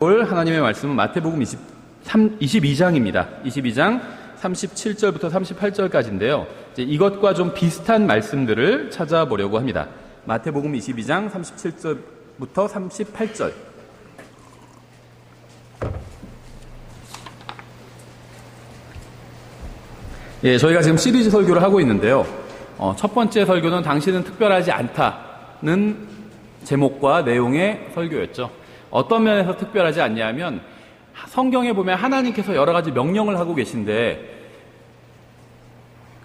볼 하나님의 말씀은 마태복음 22장입니다. 22장 37절부터 38절까지인데요. 이것과 좀 비슷한 말씀들을 찾아보려고 합니다. 마태복음 22장 37절부터 38절. 저희가 지금 시리즈 설교를 하고 있는데요. 첫 번째 설교는 당신은 특별하지 않다는 제목과 내용의 설교였죠. 어떤 면에서 특별하지 않냐면 성경에 보면 하나님께서 여러 가지 명령을 하고 계신데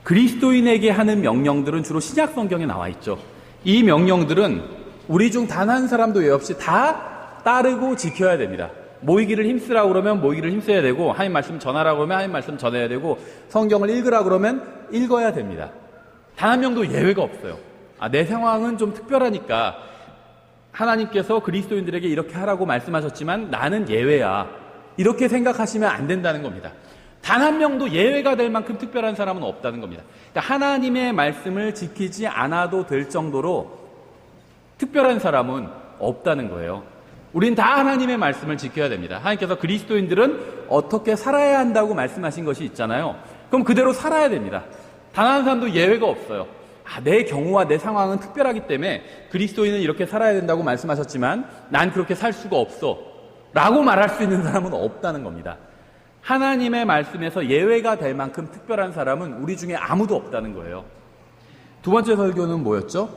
그리스도인에게 하는 명령들은 주로 신약 성경에 나와 있죠. 이 명령들은 우리 중 단 한 사람도 예 없이 다 따르고 지켜야 됩니다. 모이기를 힘쓰라고 그러면 모이기를 힘써야 되고, 하나님 말씀 전하라고 그러면 하나님 말씀 전해야 되고, 성경을 읽으라고 그러면 읽어야 됩니다. 단 한 명도 예외가 없어요. 내 상황은 좀 특별하니까 하나님께서 그리스도인들에게 이렇게 하라고 말씀하셨지만 나는 예외야, 이렇게 생각하시면 안 된다는 겁니다. 단 한 명도 예외가 될 만큼 특별한 사람은 없다는 겁니다. 그러니까 하나님의 말씀을 지키지 않아도 될 정도로 특별한 사람은 없다는 거예요. 우린 다 하나님의 말씀을 지켜야 됩니다. 하나님께서 그리스도인들은 어떻게 살아야 한다고 말씀하신 것이 있잖아요. 그럼 그대로 살아야 됩니다. 단 한 사람도 예외가 없어요. 내 경우와 내 상황은 특별하기 때문에 그리스도인은 이렇게 살아야 된다고 말씀하셨지만 난 그렇게 살 수가 없어 라고 말할 수 있는 사람은 없다는 겁니다. 하나님의 말씀에서 예외가 될 만큼 특별한 사람은 우리 중에 아무도 없다는 거예요. 두 번째 설교는 뭐였죠?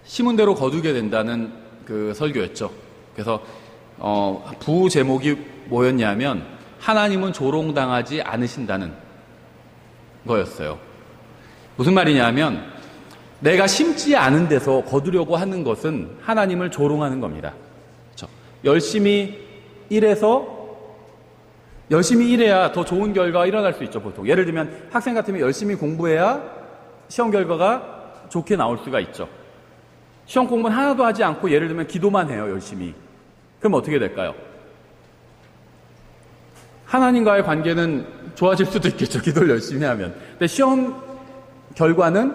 심은 대로 거두게 된다는 그 설교였죠. 그래서 부 제목이 뭐였냐면 하나님은 조롱당하지 않으신다는 거였어요. 무슨 말이냐면 내가 심지 않은 데서 거두려고 하는 것은 하나님을 조롱하는 겁니다. 그렇죠? 열심히 일해야 더 좋은 결과가 일어날 수 있죠. 보통 예를 들면 학생 같으면 열심히 공부해야 시험 결과가 좋게 나올 수가 있죠. 시험 공부는 하나도 하지 않고 예를 들면 기도만 해요. 열심히. 그럼 어떻게 될까요? 하나님과의 관계는 좋아질 수도 있겠죠. 기도를 열심히 하면. 근데 시험 결과는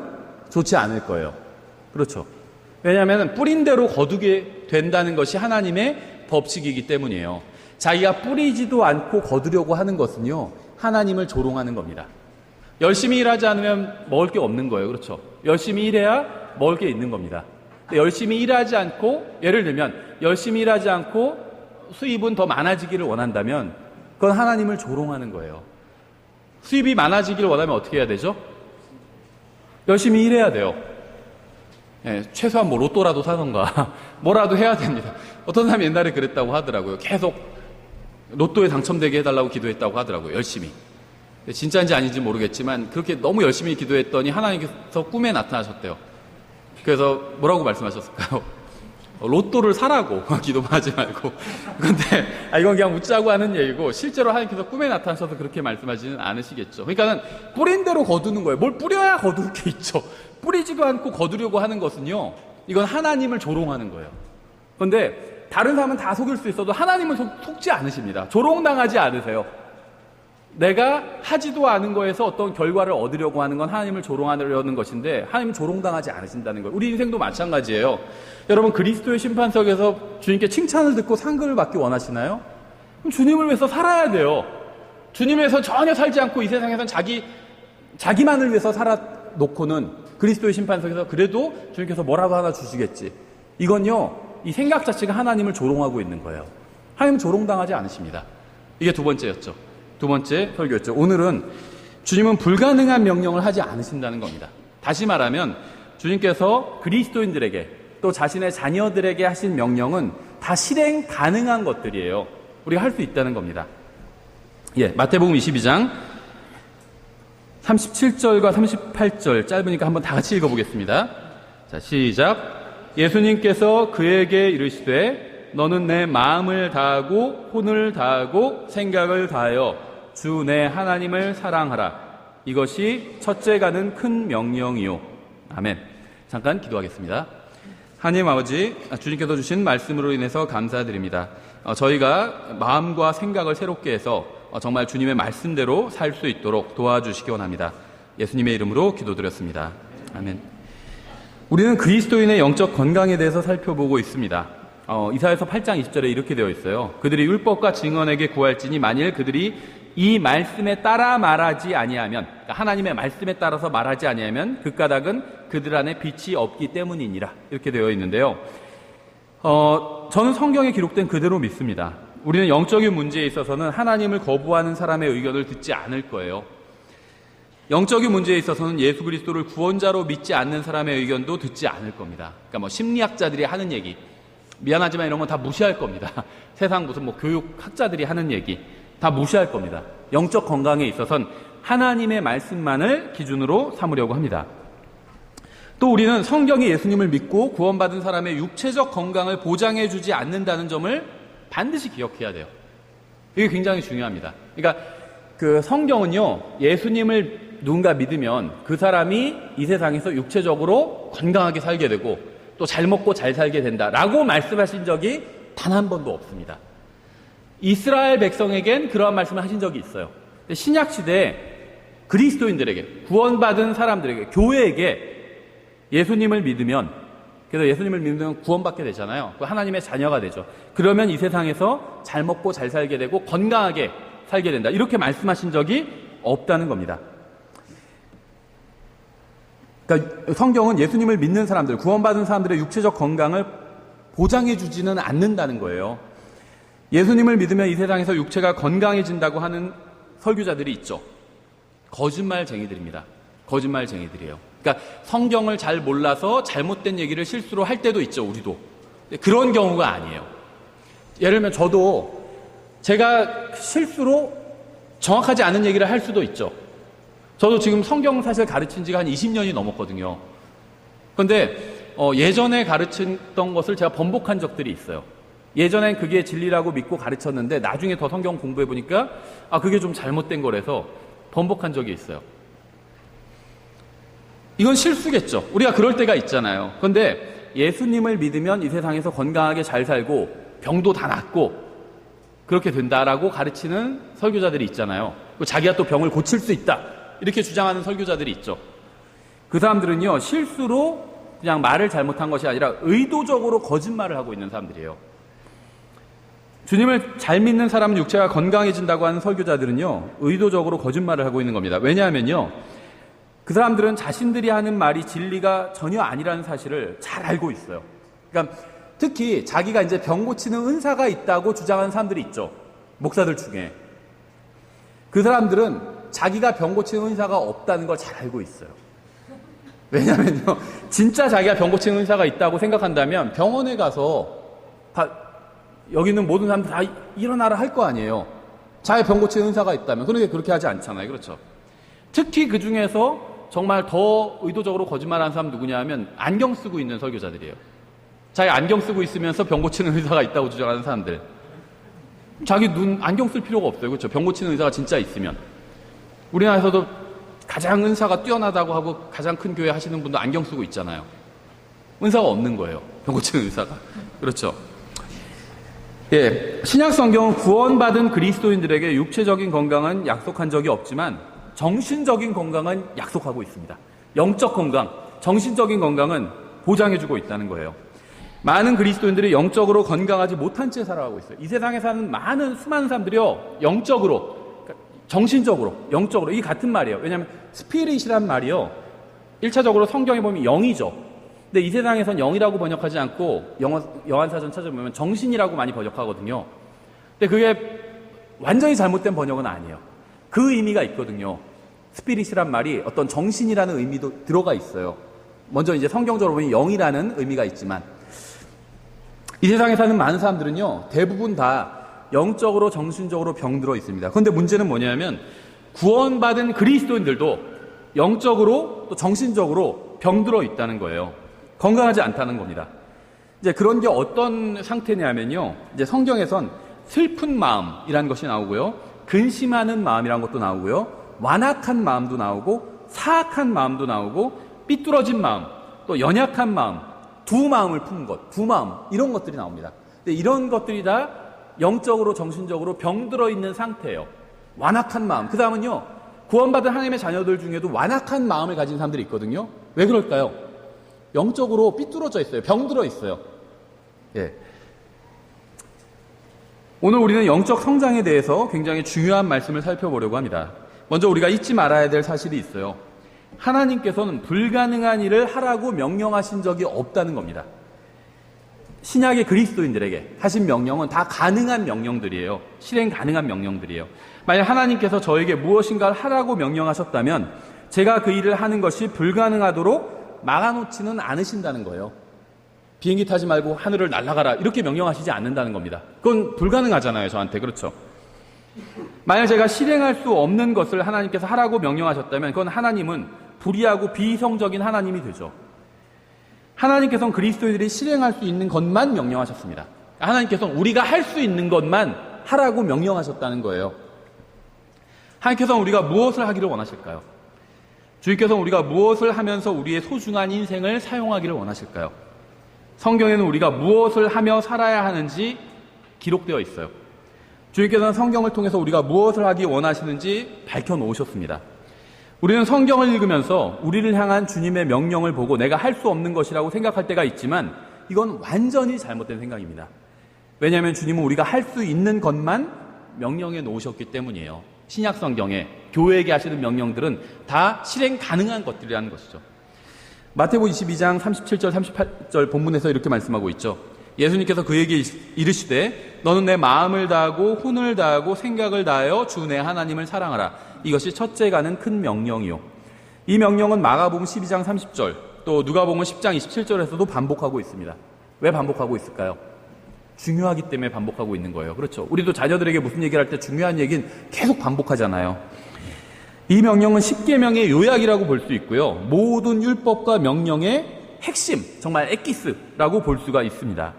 좋지 않을 거예요. 그렇죠. 왜냐하면 뿌린 대로 거두게 된다는 것이 하나님의 법칙이기 때문이에요. 자기가 뿌리지도 않고 거두려고 하는 것은요, 하나님을 조롱하는 겁니다. 열심히 일하지 않으면 먹을 게 없는 거예요. 그렇죠. 열심히 일해야 먹을 게 있는 겁니다. 근데 열심히 일하지 않고, 예를 들면 열심히 일하지 않고 수입은 더 많아지기를 원한다면 그건 하나님을 조롱하는 거예요. 수입이 많아지기를 원하면 어떻게 해야 되죠? 열심히 일해야 돼요. 최소한 로또라도 사던가 뭐라도 해야 됩니다. 어떤 사람이 옛날에 그랬다고 하더라고요. 계속 로또에 당첨되게 해달라고 기도했다고 하더라고요. 열심히. 진짜인지 아닌지 모르겠지만 그렇게 너무 열심히 기도했더니 하나님께서 꿈에 나타나셨대요. 그래서 뭐라고 말씀하셨을까요? 로또를 사라고 기도만 하지 말고. 그런데 이건 그냥 웃자고 하는 얘기고 실제로 하나님께서 꿈에 나타나셔서 그렇게 말씀하지는 않으시겠죠. 그러니까는 뿌린 대로 거두는 거예요. 뭘 뿌려야 거둘 게 있죠. 뿌리지도 않고 거두려고 하는 것은요, 이건 하나님을 조롱하는 거예요. 그런데 다른 사람은 다 속일 수 있어도 하나님은 속지 않으십니다. 조롱당하지 않으세요. 내가 하지도 않은 거에서 어떤 결과를 얻으려고 하는 건 하나님을 조롱하려는 것인데 하나님은 조롱당하지 않으신다는 거예요. 우리 인생도 마찬가지예요. 여러분, 그리스도의 심판석에서 주님께 칭찬을 듣고 상급을 받기 원하시나요? 그럼 주님을 위해서 살아야 돼요. 주님을 위해서 전혀 살지 않고 이 세상에선 자기만을 위해서 살아놓고는 그리스도의 심판석에서 그래도 주님께서 뭐라도 하나 주시겠지. 이건요, 이 생각 자체가 하나님을 조롱하고 있는 거예요. 하나님은 조롱당하지 않으십니다. 이게 두 번째였죠. 두 번째 설교였죠. 오늘은 주님은 불가능한 명령을 하지 않으신다는 겁니다. 다시 말하면 주님께서 그리스도인들에게 또 자신의 자녀들에게 하신 명령은 다 실행 가능한 것들이에요. 우리가 할 수 있다는 겁니다. 마태복음 22장 37절과 38절 짧으니까 한번 다 같이 읽어보겠습니다. 자, 시작. 예수님께서 그에게 이르시되 너는 내 마음을 다하고 혼을 다하고 생각을 다하여 주 내 하나님을 사랑하라. 이것이 첫째 가는 큰 명령이요. 아멘. 잠깐 기도하겠습니다. 하나님 아버지, 주님께서 주신 말씀으로 인해서 감사드립니다. 저희가 마음과 생각을 새롭게 해서 정말 주님의 말씀대로 살 수 있도록 도와주시기 원합니다. 예수님의 이름으로 기도드렸습니다. 아멘. 우리는 그리스도인의 영적 건강에 대해서 살펴보고 있습니다. 이사야서 8장 20절에 이렇게 되어 있어요. 그들이 율법과 증언에게 구할지니 만일 그들이 이 말씀에 따라 말하지 아니하면, 그러니까 하나님의 말씀에 따라서 말하지 아니하면 그 까닭은 그들 안에 빛이 없기 때문이니라, 이렇게 되어 있는데요. 저는 성경에 기록된 그대로 믿습니다. 우리는 영적인 문제에 있어서는 하나님을 거부하는 사람의 의견을 듣지 않을 거예요. 영적인 문제에 있어서는 예수 그리스도를 구원자로 믿지 않는 사람의 의견도 듣지 않을 겁니다. 그러니까 뭐 심리학자들이 하는 얘기, 미안하지만 이런 건 다 무시할 겁니다. 세상 무슨 뭐 교육학자들이 하는 얘기 다 무시할 겁니다. 영적 건강에 있어서는 하나님의 말씀만을 기준으로 삼으려고 합니다. 또 우리는 성경이 예수님을 믿고 구원받은 사람의 육체적 건강을 보장해 주지 않는다는 점을 반드시 기억해야 돼요. 이게 굉장히 중요합니다. 그러니까 그 성경은요, 예수님을 누군가 믿으면 그 사람이 이 세상에서 육체적으로 건강하게 살게 되고 또 잘 먹고 잘 살게 된다라고 말씀하신 적이 단 한 번도 없습니다. 이스라엘 백성에겐 그러한 말씀을 하신 적이 있어요. 신약 시대에 그리스도인들에게, 구원받은 사람들에게, 교회에게 예수님을 믿으면, 그래서 예수님을 믿으면 구원받게 되잖아요. 하나님의 자녀가 되죠. 그러면 이 세상에서 잘 먹고 잘 살게 되고 건강하게 살게 된다, 이렇게 말씀하신 적이 없다는 겁니다. 그러니까 성경은 예수님을 믿는 사람들, 구원받은 사람들의 육체적 건강을 보장해 주지는 않는다는 거예요. 예수님을 믿으면 이 세상에서 육체가 건강해진다고 하는 설교자들이 있죠. 거짓말쟁이들입니다. 거짓말쟁이들이에요. 그러니까 성경을 잘 몰라서 잘못된 얘기를 실수로 할 때도 있죠, 우리도. 그런 경우가 아니에요. 예를 들면 저도 제가 실수로 정확하지 않은 얘기를 할 수도 있죠. 저도 지금 성경 사실 가르친 지가 한 20년이 넘었거든요. 그런데 예전에 가르쳤던 것을 제가 번복한 적들이 있어요. 예전엔 그게 진리라고 믿고 가르쳤는데 나중에 더 성경 공부해 보니까 그게 좀 잘못된 거라서 번복한 적이 있어요. 이건 실수겠죠. 우리가 그럴 때가 있잖아요. 그런데 예수님을 믿으면 이 세상에서 건강하게 잘 살고 병도 다 낫고 그렇게 된다라고 가르치는 설교자들이 있잖아요. 자기가 또 병을 고칠 수 있다, 이렇게 주장하는 설교자들이 있죠. 그 사람들은요, 실수로 그냥 말을 잘못한 것이 아니라 의도적으로 거짓말을 하고 있는 사람들이에요. 주님을 잘 믿는 사람은 육체가 건강해진다고 하는 설교자들은요, 의도적으로 거짓말을 하고 있는 겁니다. 왜냐하면요, 그 사람들은 자신들이 하는 말이 진리가 전혀 아니라는 사실을 잘 알고 있어요. 그러니까 특히 자기가 이제 병 고치는 은사가 있다고 주장하는 사람들이 있죠. 목사들 중에. 그 사람들은 자기가 병 고치는 은사가 없다는 걸 잘 알고 있어요. 왜냐면요, 진짜 자기가 병 고치는 은사가 있다고 생각한다면 병원에 가서 여기 있는 모든 사람들 다 일어나라 할 거 아니에요. 자기 병 고치는 은사가 있다면. 그런데 그렇게 하지 않잖아요. 그렇죠? 특히 그 중에서 정말 더 의도적으로 거짓말하는 사람 누구냐 하면 안경 쓰고 있는 설교자들이에요. 자기 안경 쓰고 있으면서 병 고치는 의사가 있다고 주장하는 사람들. 자기 눈 안경 쓸 필요가 없어요. 그렇죠? 병 고치는 의사가 진짜 있으면. 우리나라에서도 가장 은사가 뛰어나다고 하고 가장 큰 교회 하시는 분도 안경 쓰고 있잖아요. 은사가 없는 거예요. 병 고치는 의사가. 그렇죠? 예, 신약 성경은 구원받은 그리스도인들에게 육체적인 건강은 약속한 적이 없지만 정신적인 건강은 약속하고 있습니다. 영적 건강, 정신적인 건강은 보장해주고 있다는 거예요. 많은 그리스도인들이 영적으로 건강하지 못한 채 살아가고 있어요. 이 세상에 사는 수많은 사람들이요, 영적으로, 정신적으로, 영적으로, 이게 같은 말이에요. 왜냐하면 스피릿이란 말이요, 1차적으로 성경에 보면 영이죠. 근데 이 세상에선 영이라고 번역하지 않고 영한사전 찾아보면 정신이라고 많이 번역하거든요. 근데 그게 완전히 잘못된 번역은 아니에요. 그 의미가 있거든요. 스피릿이란 말이 어떤 정신이라는 의미도 들어가 있어요. 먼저 이제 성경적으로 보면 영이라는 의미가 있지만, 이 세상에 사는 많은 사람들은요, 대부분 다 영적으로 정신적으로 병들어 있습니다. 그런데 문제는 뭐냐면 구원받은 그리스도인들도 영적으로 또 정신적으로 병들어 있다는 거예요. 건강하지 않다는 겁니다. 이제 그런 게 어떤 상태냐면요, 이제 성경에선 슬픈 마음이라는 것이 나오고요, 근심하는 마음이라는 것도 나오고요, 완악한 마음도 나오고 사악한 마음도 나오고 삐뚤어진 마음, 또 연약한 마음, 두 마음을 품은 것, 두 마음, 이런 것들이 나옵니다. 근데 이런 것들이 다 영적으로 정신적으로 병들어 있는 상태예요. 완악한 마음. 그 다음은요, 구원받은 하나님의 자녀들 중에도 완악한 마음을 가진 사람들이 있거든요. 왜 그럴까요? 영적으로 삐뚤어져 있어요. 병들어 있어요. 예. 오늘 우리는 영적 성장에 대해서 굉장히 중요한 말씀을 살펴보려고 합니다. 먼저 우리가 잊지 말아야 될 사실이 있어요. 하나님께서는 불가능한 일을 하라고 명령하신 적이 없다는 겁니다. 신약의 그리스도인들에게 하신 명령은 다 가능한 명령들이에요. 실행 가능한 명령들이에요. 만약 하나님께서 저에게 무엇인가를 하라고 명령하셨다면 제가 그 일을 하는 것이 불가능하도록 막아놓지는 않으신다는 거예요. 비행기 타지 말고 하늘을 날아가라 이렇게 명령하시지 않는다는 겁니다. 그건 불가능하잖아요, 저한테. 그렇죠? 만약 제가 실행할 수 없는 것을 하나님께서 하라고 명령하셨다면 그건 하나님은 불의하고 비이성적인 하나님이 되죠. 하나님께서는 그리스도인들이 실행할 수 있는 것만 명령하셨습니다. 하나님께서는 우리가 할 수 있는 것만 하라고 명령하셨다는 거예요. 하나님께서는 우리가 무엇을 하기를 원하실까요? 주님께서는 우리가 무엇을 하면서 우리의 소중한 인생을 사용하기를 원하실까요? 성경에는 우리가 무엇을 하며 살아야 하는지 기록되어 있어요. 주님께서는 성경을 통해서 우리가 무엇을 하기 원하시는지 밝혀놓으셨습니다. 우리는 성경을 읽으면서 우리를 향한 주님의 명령을 보고 내가 할 수 없는 것이라고 생각할 때가 있지만 이건 완전히 잘못된 생각입니다. 왜냐하면 주님은 우리가 할 수 있는 것만 명령해 놓으셨기 때문이에요. 신약 성경에 교회에게 하시는 명령들은 다 실행 가능한 것들이라는 것이죠. 마태복음 22장 37절 38절 본문에서 이렇게 말씀하고 있죠. 예수님께서 그에게 이르시되 너는 내 마음을 다하고 혼을 다하고 생각을 다하여 주 내 하나님을 사랑하라. 이것이 첫째 가는 큰 명령이요. 이 명령은 마가복음 12장 30절 또 누가복음 10장 27절에서도 반복하고 있습니다. 왜 반복하고 있을까요? 중요하기 때문에 반복하고 있는 거예요. 그렇죠? 우리도 자녀들에게 무슨 얘기를 할 때 중요한 얘기는 계속 반복하잖아요. 이 명령은 10계명의 요약이라고 볼 수 있고요. 모든 율법과 명령의 핵심, 정말 엑기스라고 볼 수가 있습니다.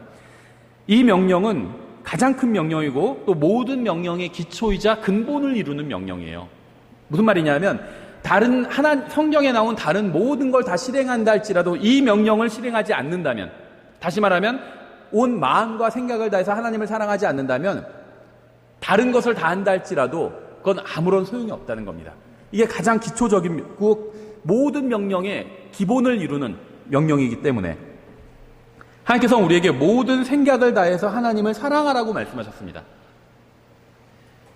이 명령은 가장 큰 명령이고 또 모든 명령의 기초이자 근본을 이루는 명령이에요. 무슨 말이냐면 성경에 나온 다른 모든 걸 다 실행한다 할지라도 이 명령을 실행하지 않는다면, 다시 말하면 온 마음과 생각을 다해서 하나님을 사랑하지 않는다면 다른 것을 다 한다 할지라도 그건 아무런 소용이 없다는 겁니다. 이게 가장 기초적이고 모든 명령의 기본을 이루는 명령이기 때문에 하나님께서는 우리에게 모든 생각을 다해서 하나님을 사랑하라고 말씀하셨습니다.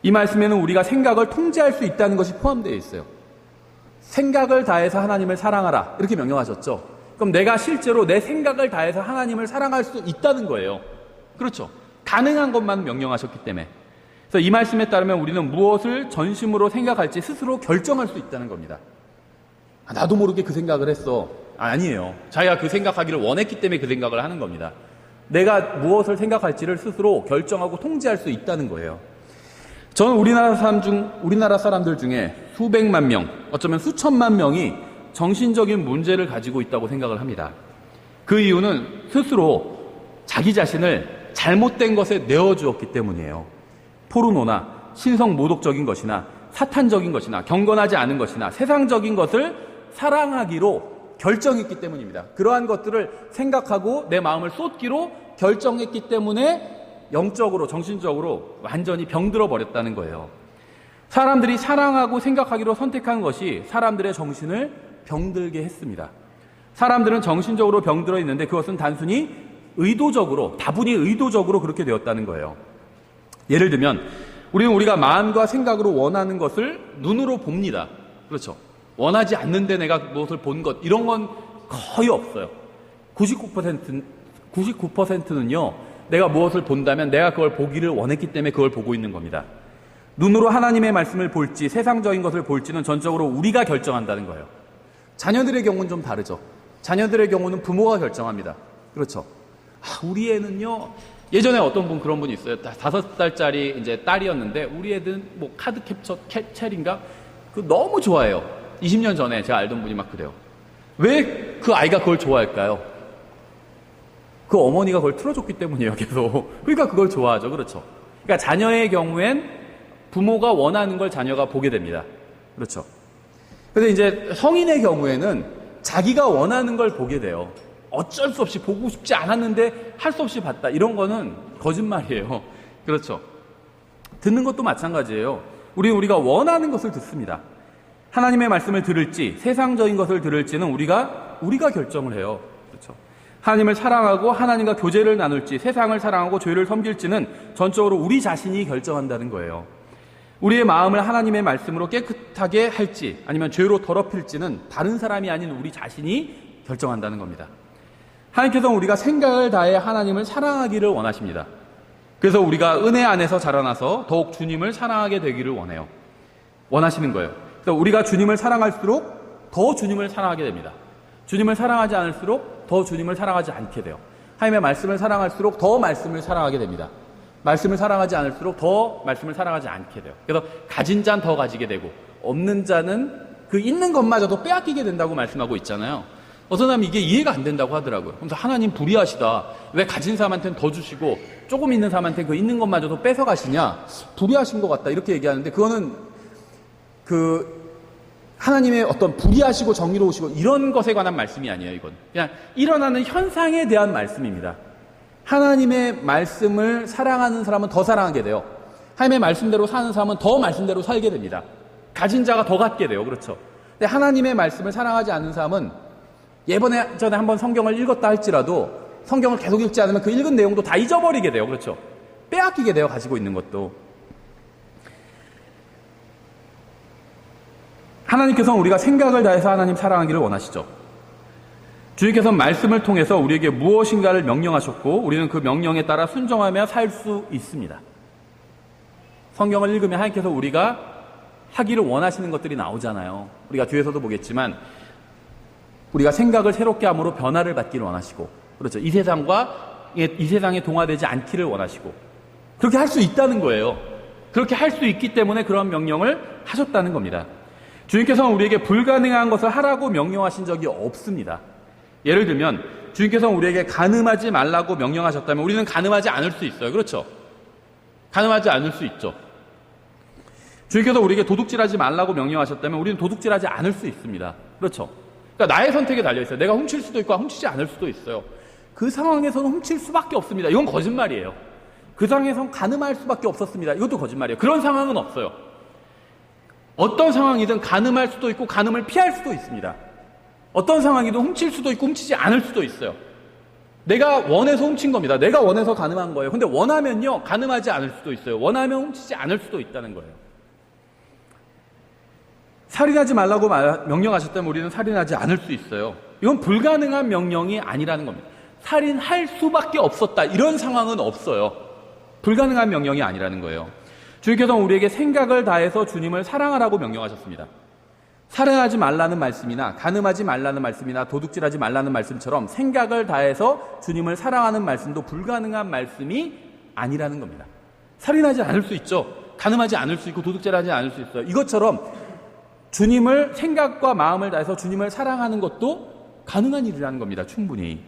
이 말씀에는 우리가 생각을 통제할 수 있다는 것이 포함되어 있어요. 생각을 다해서 하나님을 사랑하라 이렇게 명령하셨죠. 그럼 내가 실제로 내 생각을 다해서 하나님을 사랑할 수 있다는 거예요. 그렇죠. 가능한 것만 명령하셨기 때문에. 그래서 이 말씀에 따르면 우리는 무엇을 전심으로 생각할지 스스로 결정할 수 있다는 겁니다. 나도 모르게 그 생각을 했어. 아니에요. 자기가 그 생각하기를 원했기 때문에 그 생각을 하는 겁니다. 내가 무엇을 생각할지를 스스로 결정하고 통제할 수 있다는 거예요. 저는 우리나라 사람들 중에 수백만 명, 어쩌면 수천만 명이 정신적인 문제를 가지고 있다고 생각을 합니다. 그 이유는 스스로 자기 자신을 잘못된 것에 내어주었기 때문이에요. 포르노나 신성모독적인 것이나 사탄적인 것이나 경건하지 않은 것이나 세상적인 것을 사랑하기로 결정했기 때문입니다. 그러한 것들을 생각하고 내 마음을 쏟기로 결정했기 때문에 영적으로 정신적으로 완전히 병들어 버렸다는 거예요. 사람들이 사랑하고 생각하기로 선택한 것이 사람들의 정신을 병들게 했습니다. 사람들은 정신적으로 병들어 있는데 그것은 단순히 다분히 의도적으로 그렇게 되었다는 거예요. 예를 들면 우리는 우리가 마음과 생각으로 원하는 것을 눈으로 봅니다. 그렇죠. 원하지 않는데 내가 무엇을 본 것 이런 건 거의 없어요. 99%는요 내가 무엇을 본다면 내가 그걸 보기를 원했기 때문에 그걸 보고 있는 겁니다. 눈으로 하나님의 말씀을 볼지 세상적인 것을 볼지는 전적으로 우리가 결정한다는 거예요. 자녀들의 경우는 좀 다르죠. 자녀들의 경우는 부모가 결정합니다. 그렇죠. 우리 애는요 예전에 어떤 분 그런 분이 있어요. 5살짜리 이제 딸이었는데 우리 애들은 뭐 카드 캡처 첼인가 그 너무 좋아해요. 20년 전에 제가 알던 분이 막 그래요. 왜 그 아이가 그걸 좋아할까요? 그 어머니가 그걸 틀어줬기 때문이에요, 계속. 그러니까 그걸 좋아하죠. 그렇죠. 그러니까 자녀의 경우엔 부모가 원하는 걸 자녀가 보게 됩니다. 그렇죠. 근데 이제 성인의 경우에는 자기가 원하는 걸 보게 돼요. 어쩔 수 없이 보고 싶지 않았는데 할 수 없이 봤다. 이런 거는 거짓말이에요. 그렇죠. 듣는 것도 마찬가지예요. 우리가 원하는 것을 듣습니다. 하나님의 말씀을 들을지 세상적인 것을 들을지는 우리가 결정을 해요. 그렇죠. 하나님을 사랑하고 하나님과 교제를 나눌지, 세상을 사랑하고 죄를 섬길지는 전적으로 우리 자신이 결정한다는 거예요. 우리의 마음을 하나님의 말씀으로 깨끗하게 할지 아니면 죄로 더럽힐지는 다른 사람이 아닌 우리 자신이 결정한다는 겁니다. 하나님께서는 우리가 생각을 다해 하나님을 사랑하기를 원하십니다. 그래서 우리가 은혜 안에서 자라나서 더욱 주님을 사랑하게 되기를 원하시는 거예요. 그래서 우리가 주님을 사랑할수록 더 주님을 사랑하게 됩니다. 주님을 사랑하지 않을수록 더 주님을 사랑하지 않게 돼요. 하나님의 말씀을 사랑할수록 더 말씀을 사랑하게 됩니다. 말씀을 사랑하지 않을수록 더 말씀을 사랑하지 않게 돼요. 그래서 가진 자는 더 가지게 되고 없는 자는 그 있는 것마저도 빼앗기게 된다고 말씀하고 있잖아요. 어떤 사람이 이게 이해가 안 된다고 하더라고요. 그래서 하나님 불의하시다. 왜 가진 사람한테는 더 주시고 조금 있는 사람한테 그 있는 것마저도 뺏어가시냐. 불의하신 것 같다. 이렇게 얘기하는데 그거는 하나님의 어떤 불의하시고 정의로우시고 이런 것에 관한 말씀이 아니에요. 이건 그냥 일어나는 현상에 대한 말씀입니다. 하나님의 말씀을 사랑하는 사람은 더 사랑하게 돼요. 하나님의 말씀대로 사는 사람은 더 말씀대로 살게 됩니다. 가진 자가 더 갖게 돼요. 그렇죠. 근데 하나님의 말씀을 사랑하지 않는 사람은 전에 한번 성경을 읽었다 할지라도 성경을 계속 읽지 않으면 그 읽은 내용도 다 잊어버리게 돼요. 그렇죠. 빼앗기게 돼요. 가지고 있는 것도. 하나님께서는 우리가 생각을 다해서 하나님 사랑하기를 원하시죠. 주님께서는 말씀을 통해서 우리에게 무엇인가를 명령하셨고 우리는 그 명령에 따라 순종하며 살 수 있습니다. 성경을 읽으면 하나님께서 우리가 하기를 원하시는 것들이 나오잖아요. 우리가 뒤에서도 보겠지만 우리가 생각을 새롭게 함으로 변화를 받기를 원하시고, 그렇죠. 이 세상에 동화되지 않기를 원하시고, 그렇게 할 수 있다는 거예요. 그렇게 할 수 있기 때문에 그런 명령을 하셨다는 겁니다. 주님께서는 우리에게 불가능한 것을 하라고 명령하신 적이 없습니다. 예를 들면 주님께서는 우리에게 간음하지 말라고 명령하셨다면 우리는 간음하지 않을 수 있어요. 그렇죠. 간음하지 않을 수 있죠. 주님께서 우리에게 도둑질하지 말라고 명령하셨다면 우리는 도둑질하지 않을 수 있습니다. 그렇죠. 그러니까 나의 선택에 달려있어요. 내가 훔칠 수도 있고 훔치지 않을 수도 있어요. 그 상황에서는 훔칠 수밖에 없습니다. 이건 거짓말이에요. 그 상황에서는 간음할 수밖에 없었습니다. 이것도 거짓말이에요. 그런 상황은 없어요. 어떤 상황이든 간음할 수도 있고 간음을 피할 수도 있습니다. 어떤 상황이든 훔칠 수도 있고 훔치지 않을 수도 있어요. 내가 원해서 훔친 겁니다. 내가 원해서 간음한 거예요. 근데 원하면요 간음하지 않을 수도 있어요. 원하면 훔치지 않을 수도 있다는 거예요. 살인하지 말라고 명령하셨다면 우리는 살인하지 않을 수 있어요. 이건 불가능한 명령이 아니라는 겁니다. 살인할 수밖에 없었다. 이런 상황은 없어요. 불가능한 명령이 아니라는 거예요. 주님께서는 우리에게 생각을 다해서 주님을 사랑하라고 명령하셨습니다. 살인하지 말라는 말씀이나 간음하지 말라는 말씀이나 도둑질하지 말라는 말씀처럼 생각을 다해서 주님을 사랑하는 말씀도 불가능한 말씀이 아니라는 겁니다. 살인하지 않을 수 있죠. 간음하지 않을 수 있고 도둑질하지 않을 수 있어요. 이것처럼 주님을 생각과 마음을 다해서 주님을 사랑하는 것도 가능한 일이라는 겁니다. 충분히.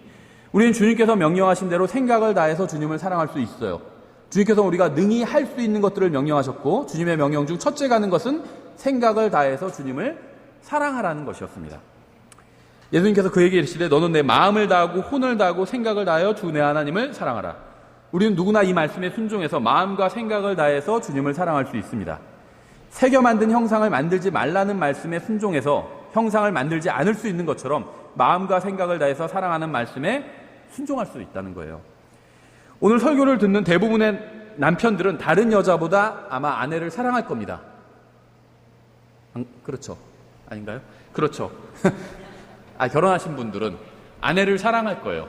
우리는 주님께서 명령하신 대로 생각을 다해서 주님을 사랑할 수 있어요. 주님께서 우리가 능히 할 수 있는 것들을 명령하셨고 주님의 명령 중 첫째가 하는 것은 생각을 다해서 주님을 사랑하라는 것이었습니다. 예수님께서 그에게 이르시되 너는 내 마음을 다하고 혼을 다하고 생각을 다하여 주 내 하나님을 사랑하라. 우리는 누구나 이 말씀에 순종해서 마음과 생각을 다해서 주님을 사랑할 수 있습니다. 새겨 만든 형상을 만들지 말라는 말씀에 순종해서 형상을 만들지 않을 수 있는 것처럼 마음과 생각을 다해서 사랑하는 말씀에 순종할 수 있다는 거예요. 오늘 설교를 듣는 대부분의 남편들은 다른 여자보다 아마 아내를 사랑할 겁니다. 그렇죠. 아닌가요? 그렇죠. 결혼하신 분들은 아내를 사랑할 거예요.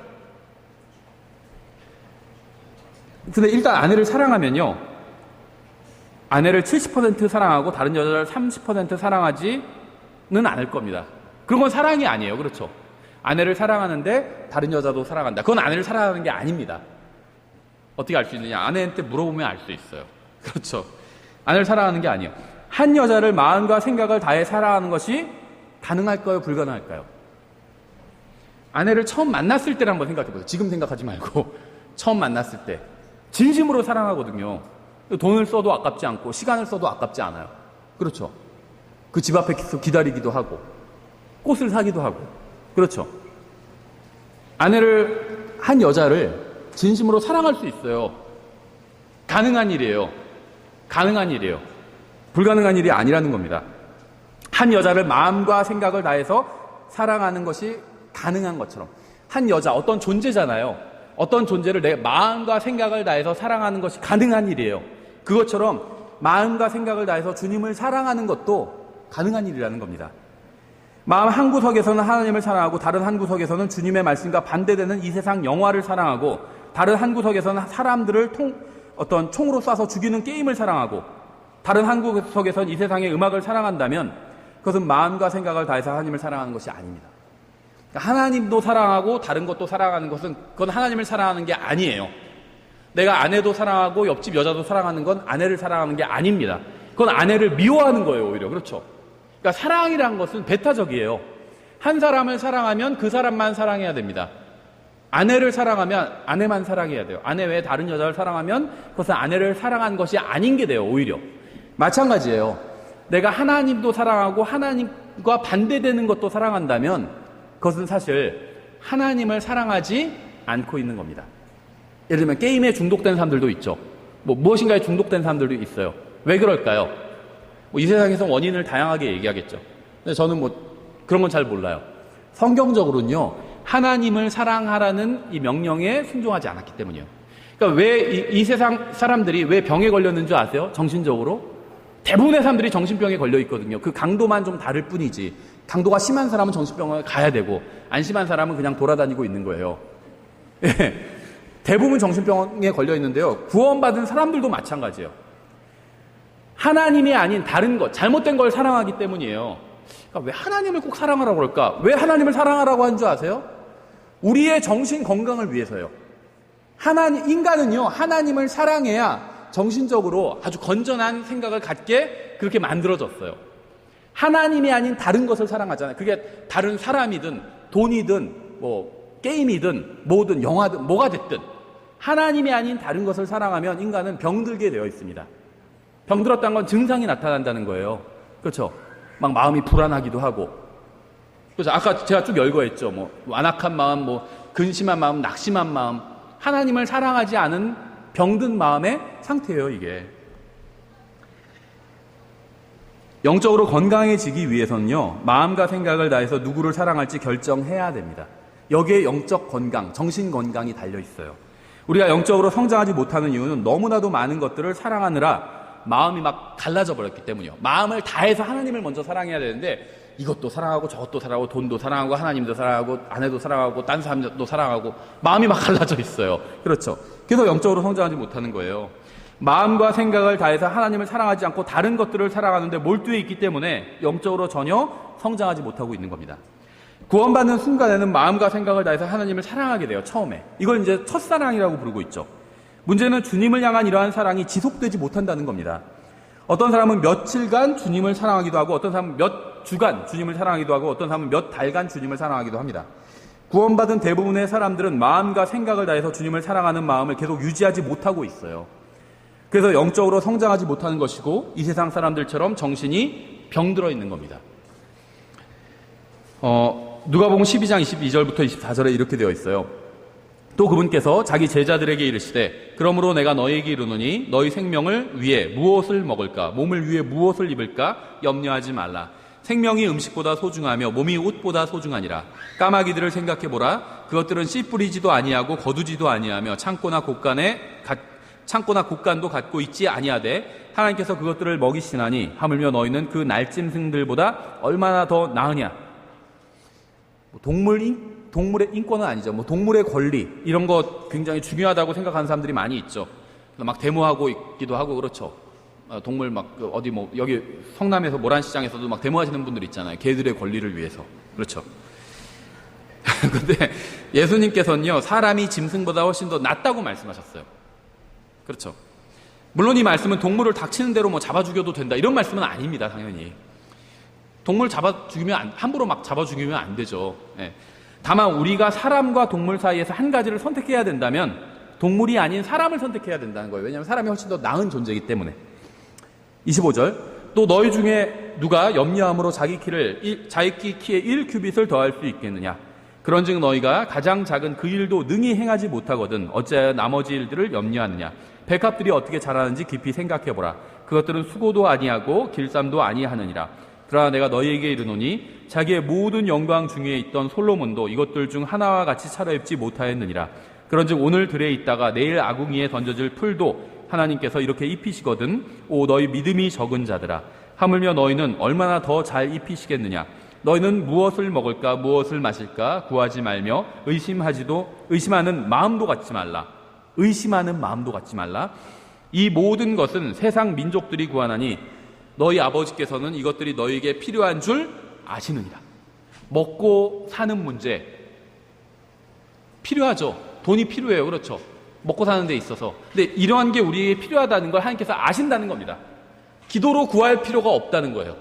근데 일단 아내를 사랑하면요. 아내를 70% 사랑하고 다른 여자를 30% 사랑하지는 않을 겁니다. 그런 건 사랑이 아니에요. 그렇죠. 아내를 사랑하는데 다른 여자도 사랑한다. 그건 아내를 사랑하는 게 아닙니다. 어떻게 알 수 있느냐? 아내한테 물어보면 알 수 있어요. 그렇죠. 아내를 사랑하는 게 아니에요. 한 여자를 마음과 생각을 다해 사랑하는 것이 가능할까요? 불가능할까요? 아내를 처음 만났을 때를 한번 생각해보세요. 지금 생각하지 말고 처음 만났을 때 진심으로 사랑하거든요. 돈을 써도 아깝지 않고 시간을 써도 아깝지 않아요. 그렇죠. 그 집 앞에 기다리기도 하고 꽃을 사기도 하고 그렇죠. 한 여자를 진심으로 사랑할 수 있어요. 가능한 일이에요. 가능한 일이에요. 불가능한 일이 아니라는 겁니다. 한 여자를 마음과 생각을 다해서 사랑하는 것이 가능한 것처럼 한 여자, 어떤 존재잖아요. 어떤 존재를 내 마음과 생각을 다해서 사랑하는 것이 가능한 일이에요. 그것처럼 마음과 생각을 다해서 주님을 사랑하는 것도 가능한 일이라는 겁니다. 마음 한 구석에서는 하나님을 사랑하고 다른 한 구석에서는 주님의 말씀과 반대되는 이 세상 영화를 사랑하고 다른 한 구석에서는 사람들을 어떤 총으로 쏴서 죽이는 게임을 사랑하고 다른 한 구석에서는 이 세상의 음악을 사랑한다면 그것은 마음과 생각을 다해서 하나님을 사랑하는 것이 아닙니다. 하나님도 사랑하고 다른 것도 사랑하는 것은 그건 하나님을 사랑하는 게 아니에요. 내가 아내도 사랑하고 옆집 여자도 사랑하는 건 아내를 사랑하는 게 아닙니다. 그건 아내를 미워하는 거예요, 오히려. 그렇죠? 그러니까 사랑이라는 것은 배타적이에요. 한 사람을 사랑하면 그 사람만 사랑해야 됩니다. 아내를 사랑하면 아내만 사랑해야 돼요. 아내 외에 다른 여자를 사랑하면 그것은 아내를 사랑한 것이 아닌 게 돼요, 오히려. 마찬가지예요. 내가 하나님도 사랑하고 하나님과 반대되는 것도 사랑한다면 그것은 사실 하나님을 사랑하지 않고 있는 겁니다. 예를 들면 게임에 중독된 사람들도 있죠. 무엇인가에 중독된 사람들도 있어요. 왜 그럴까요? 이 세상에서 원인을 다양하게 얘기하겠죠. 근데 저는 그런 건 잘 몰라요. 성경적으로는요, 하나님을 사랑하라는 이 명령에 순종하지 않았기 때문이에요. 그러니까 왜 이 세상 사람들이 왜 병에 걸렸는 줄 아세요? 정신적으로? 대부분의 사람들이 정신병에 걸려 있거든요. 그 강도만 좀 다를 뿐이지. 강도가 심한 사람은 정신병원에 가야 되고 안 심한 사람은 그냥 돌아다니고 있는 거예요. 대부분 정신병에 걸려 있는데요. 구원받은 사람들도 마찬가지예요. 하나님이 아닌 다른 것, 잘못된 걸 사랑하기 때문이에요. 그러니까 왜 하나님을 꼭 사랑하라고 그럴까? 왜 하나님을 사랑하라고 하는 줄 아세요? 우리의 정신 건강을 위해서요. 인간은요, 하나님을 사랑해야 정신적으로 아주 건전한 생각을 갖게 그렇게 만들어졌어요. 하나님이 아닌 다른 것을 사랑하잖아요. 그게 다른 사람이든 돈이든 게임이든 뭐든 영화든 뭐가 됐든 하나님이 아닌 다른 것을 사랑하면 인간은 병들게 되어 있습니다. 병들었다는 건 증상이 나타난다는 거예요. 그렇죠? 막 마음이 불안하기도 하고. 그래서 아까 제가 쭉 열거했죠. 완악한 마음, 근심한 마음, 낙심한 마음. 하나님을 사랑하지 않은 병든 마음의 상태예요, 이게. 영적으로 건강해지기 위해서는요, 마음과 생각을 다해서 누구를 사랑할지 결정해야 됩니다. 여기에 영적 건강, 정신 건강이 달려 있어요. 우리가 영적으로 성장하지 못하는 이유는 너무나도 많은 것들을 사랑하느라 마음이 막 갈라져 버렸기 때문이에요. 마음을 다해서 하나님을 먼저 사랑해야 되는데 이것도 사랑하고 저것도 사랑하고 돈도 사랑하고 하나님도 사랑하고 아내도 사랑하고 딴 사람도 사랑하고 마음이 막 갈라져 있어요. 그렇죠? 그래서 영적으로 성장하지 못하는 거예요. 마음과 생각을 다해서 하나님을 사랑하지 않고 다른 것들을 사랑하는데 몰두해 있기 때문에 영적으로 전혀 성장하지 못하고 있는 겁니다. 구원받는 순간에는 마음과 생각을 다해서 하나님을 사랑하게 돼요. 처음에. 이걸 이제 첫사랑이라고 부르고 있죠. 문제는 주님을 향한 이러한 사랑이 지속되지 못한다는 겁니다. 어떤 사람은 며칠간 주님을 사랑하기도 하고 어떤 사람은 몇 주간 주님을 사랑하기도 하고 어떤 사람은 몇 달간 주님을 사랑하기도 합니다. 구원받은 대부분의 사람들은 마음과 생각을 다해서 주님을 사랑하는 마음을 계속 유지하지 못하고 있어요. 그래서 영적으로 성장하지 못하는 것이고 이 세상 사람들처럼 정신이 병들어 있는 겁니다. 누가복음 12장 22절부터 24절에 이렇게 되어 있어요. 또 그분께서 자기 제자들에게 이르시되 그러므로 내가 너희에게 이르노니 너희 생명을 위해 무엇을 먹을까 몸을 위해 무엇을 입을까 염려하지 말라. 생명이 음식보다 소중하며 몸이 옷보다 소중하니라. 까마귀들을 생각해보라. 그것들은 씨 뿌리지도 아니하고 거두지도 아니하며 창고나 곡간도 갖고 있지 아니하되 하나님께서 그것들을 먹이시나니 하물며 너희는 그 날짐승들보다 얼마나 더 나으냐. 동물의 인권은 아니죠. 동물의 권리 이런 거 굉장히 중요하다고 생각하는 사람들이 많이 있죠. 막 데모하고 있기도 하고 그렇죠. 동물 여기 성남에서 모란시장에서도 막 데모하시는 분들 있잖아요. 개들의 권리를 위해서. 그렇죠. 근데 예수님께서는요, 사람이 짐승보다 훨씬 더 낫다고 말씀하셨어요. 그렇죠. 물론 이 말씀은 동물을 닥치는 대로 잡아 죽여도 된다 이런 말씀은 아닙니다. 당연히. 동물 잡아 죽이면 함부로 막 잡아 죽이면 안 되죠. 예. 다만 우리가 사람과 동물 사이에서 한 가지를 선택해야 된다면 동물이 아닌 사람을 선택해야 된다는 거예요. 왜냐하면 사람이 훨씬 더 나은 존재이기 때문에. 25절 또 너희 중에 누가 염려함으로 자기 키에 1규빗을 더할 수 있겠느냐. 그런즉 너희가 가장 작은 그 일도 능히 행하지 못하거든 어찌하여 나머지 일들을 염려하느냐. 백합들이 어떻게 자라는지 깊이 생각해보라. 그것들은 수고도 아니하고 길쌈도 아니하느니라. 그러나 내가 너희에게 이르노니 자기의 모든 영광 중에 있던 솔로몬도 이것들 중 하나와 같이 차려입지 못하였느니라. 그런즉 오늘 들에 있다가 내일 아궁이에 던져질 풀도 하나님께서 이렇게 입히시거든. 오 너희 믿음이 적은 자들아, 하물며 너희는 얼마나 더 잘 입히시겠느냐. 너희는 무엇을 먹을까 무엇을 마실까 구하지 말며 의심하는 마음도 갖지 말라. 의심하는 마음도 갖지 말라. 이 모든 것은 세상 민족들이 구하나니 너희 아버지께서는 이것들이 너희에게 필요한 줄 아시느니라. 먹고 사는 문제 필요하죠. 돈이 필요해요. 그렇죠. 먹고 사는 데 있어서. 근데 이러한 게 우리에게 필요하다는 걸 하나님께서 아신다는 겁니다. 기도로 구할 필요가 없다는 거예요.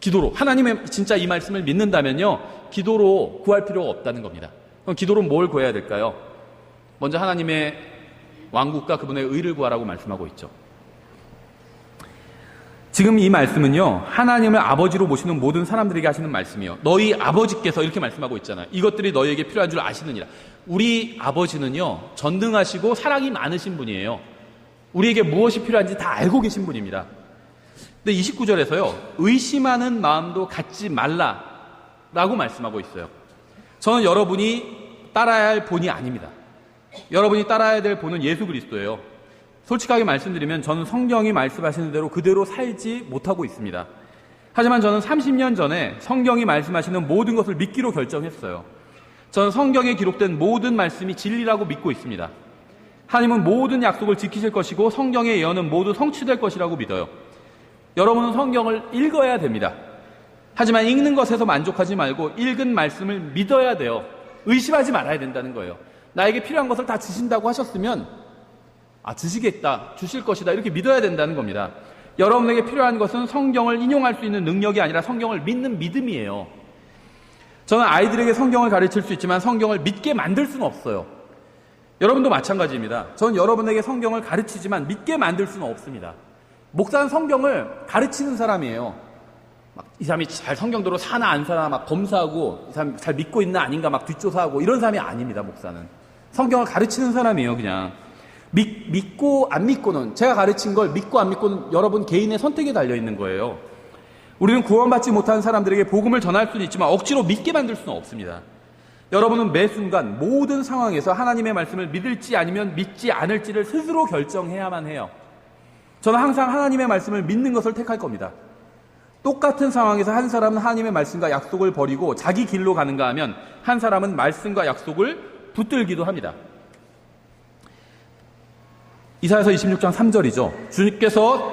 기도로. 하나님의 진짜 이 말씀을 믿는다면요, 기도로 구할 필요가 없다는 겁니다. 그럼 기도로 뭘 구해야 될까요? 먼저 하나님의 왕국과 그분의 의를 구하라고 말씀하고 있죠. 지금 이 말씀은요, 하나님을 아버지로 모시는 모든 사람들에게 하시는 말씀이요. 너희 아버지께서 이렇게 말씀하고 있잖아요. 이것들이 너희에게 필요한 줄 아시느니라. 우리 아버지는요, 전능하시고 사랑이 많으신 분이에요. 우리에게 무엇이 필요한지 다 알고 계신 분입니다. 근데 29절에서요, 의심하는 마음도 갖지 말라라고 말씀하고 있어요. 저는 여러분이 따라야 할 본이 아닙니다. 여러분이 따라야 될 본은 예수 그리스도예요. 솔직하게 말씀드리면 저는 성경이 말씀하시는 대로 그대로 살지 못하고 있습니다. 하지만 저는 30년 전에 성경이 말씀하시는 모든 것을 믿기로 결정했어요. 저는 성경에 기록된 모든 말씀이 진리라고 믿고 있습니다. 하나님은 모든 약속을 지키실 것이고 성경의 예언은 모두 성취될 것이라고 믿어요. 여러분은 성경을 읽어야 됩니다. 하지만 읽는 것에서 만족하지 말고 읽은 말씀을 믿어야 돼요. 의심하지 말아야 된다는 거예요. 나에게 필요한 것을 다 주신다고 하셨으면 주시겠다, 주실 것이다, 이렇게 믿어야 된다는 겁니다. 여러분에게 필요한 것은 성경을 인용할 수 있는 능력이 아니라 성경을 믿는 믿음이에요. 저는 아이들에게 성경을 가르칠 수 있지만 성경을 믿게 만들 수는 없어요. 여러분도 마찬가지입니다. 저는 여러분에게 성경을 가르치지만 믿게 만들 수는 없습니다. 목사는 성경을 가르치는 사람이에요. 이 사람이 잘 성경대로 사나 안 사나 막 검사하고, 이 사람이 잘 믿고 있나 아닌가 막 뒷조사하고 이런 사람이 아닙니다. 목사는 성경을 가르치는 사람이에요. 그냥 믿고 안 믿고는, 제가 가르친 걸 믿고 안 믿고는 여러분 개인의 선택에 달려있는 거예요. 우리는 구원받지 못한 사람들에게 복음을 전할 수는 있지만 억지로 믿게 만들 수는 없습니다. 여러분은 매 순간 모든 상황에서 하나님의 말씀을 믿을지 아니면 믿지 않을지를 스스로 결정해야만 해요. 저는 항상 하나님의 말씀을 믿는 것을 택할 겁니다. 똑같은 상황에서 한 사람은 하나님의 말씀과 약속을 버리고 자기 길로 가는가 하면 한 사람은 말씀과 약속을 붙들기도 합니다. 이사야서 26장 3절이죠.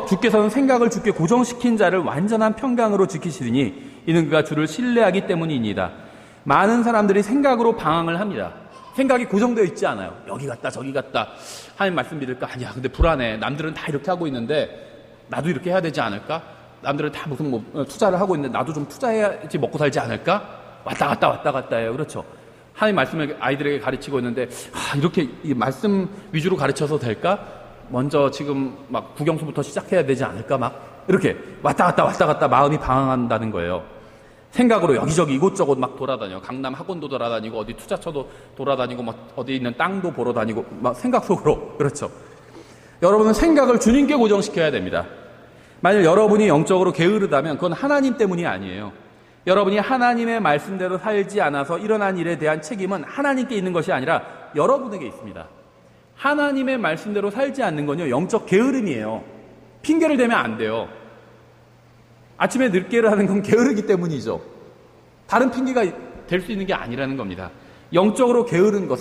주께서는 생각을 주께 고정시킨 자를 완전한 평강으로 지키시리니 이는 그가 주를 신뢰하기 때문이니이다. 많은 사람들이 생각으로 방황을 합니다. 생각이 고정되어 있지 않아요. 여기 갔다 저기 갔다. 하나님 말씀 믿을까? 아니야, 근데 불안해. 남들은 다 이렇게 하고 있는데 나도 이렇게 해야 되지 않을까? 남들은 다 무슨 투자를 하고 있는데 나도 좀 투자해야지 먹고 살지 않을까? 왔다 갔다 해요. 그렇죠. 하나님 말씀을 아이들에게 가르치고 있는데 이렇게 이 말씀 위주로 가르쳐서 될까? 먼저 지금 막 국영수부터 시작해야 되지 않을까? 막 이렇게 왔다 갔다 마음이 방황한다는 거예요. 생각으로 여기저기 이곳저곳 막 돌아다녀요. 강남 학원도 돌아다니고 어디 투자처도 돌아다니고 막 어디 있는 땅도 보러 다니고 막 생각 속으로. 그렇죠. 여러분은 생각을 주님께 고정시켜야 됩니다. 만약 여러분이 영적으로 게으르다면 그건 하나님 때문이 아니에요. 여러분이 하나님의 말씀대로 살지 않아서 일어난 일에 대한 책임은 하나님께 있는 것이 아니라 여러분에게 있습니다. 하나님의 말씀대로 살지 않는 건요, 영적 게으름이에요. 핑계를 대면 안 돼요. 아침에 늦게 일어나는 건 게으르기 때문이죠. 다른 핑계가 될 수 있는 게 아니라는 겁니다. 영적으로 게으른 거,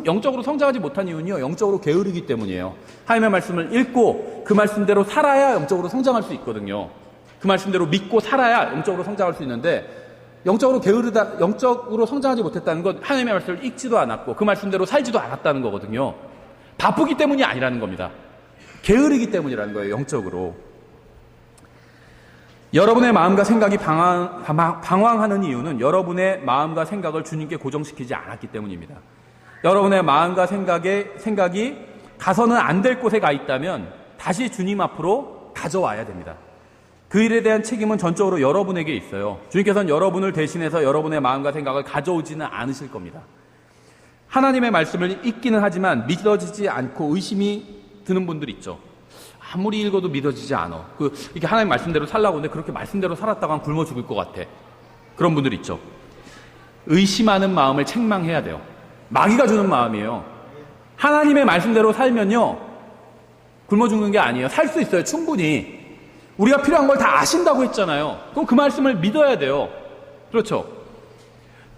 영적으로 성장하지 못한 이유는요, 영적으로 게으르기 때문이에요. 하나님의 말씀을 읽고 그 말씀대로 살아야 영적으로 성장할 수 있거든요. 그 말씀대로 믿고 살아야 영적으로 성장할 수 있는데, 영적으로 성장하지 못했다는 건 하나님의 말씀을 읽지도 않았고 그 말씀대로 살지도 않았다는 거거든요. 바쁘기 때문이 아니라는 겁니다. 게으르기 때문이라는 거예요, 영적으로. 여러분의 마음과 생각이 방황하는 이유는 여러분의 마음과 생각을 주님께 고정시키지 않았기 때문입니다. 여러분의 마음과 생각이 가서는 안 될 곳에 가 있다면 다시 주님 앞으로 가져와야 됩니다. 그 일에 대한 책임은 전적으로 여러분에게 있어요. 주님께서는 여러분을 대신해서 여러분의 마음과 생각을 가져오지는 않으실 겁니다. 하나님의 말씀을 읽기는 하지만 믿어지지 않고 의심이 드는 분들 있죠. 아무리 읽어도 믿어지지 않아. 이렇게 하나님 말씀대로 살라고 하는데 그렇게 말씀대로 살았다가 굶어 죽을 것 같아. 그런 분들 있죠. 의심하는 마음을 책망해야 돼요. 마귀가 주는 마음이에요. 하나님의 말씀대로 살면요, 굶어 죽는 게 아니에요. 살 수 있어요, 충분히. 우리가 필요한 걸 다 아신다고 했잖아요. 그럼 그 말씀을 믿어야 돼요. 그렇죠?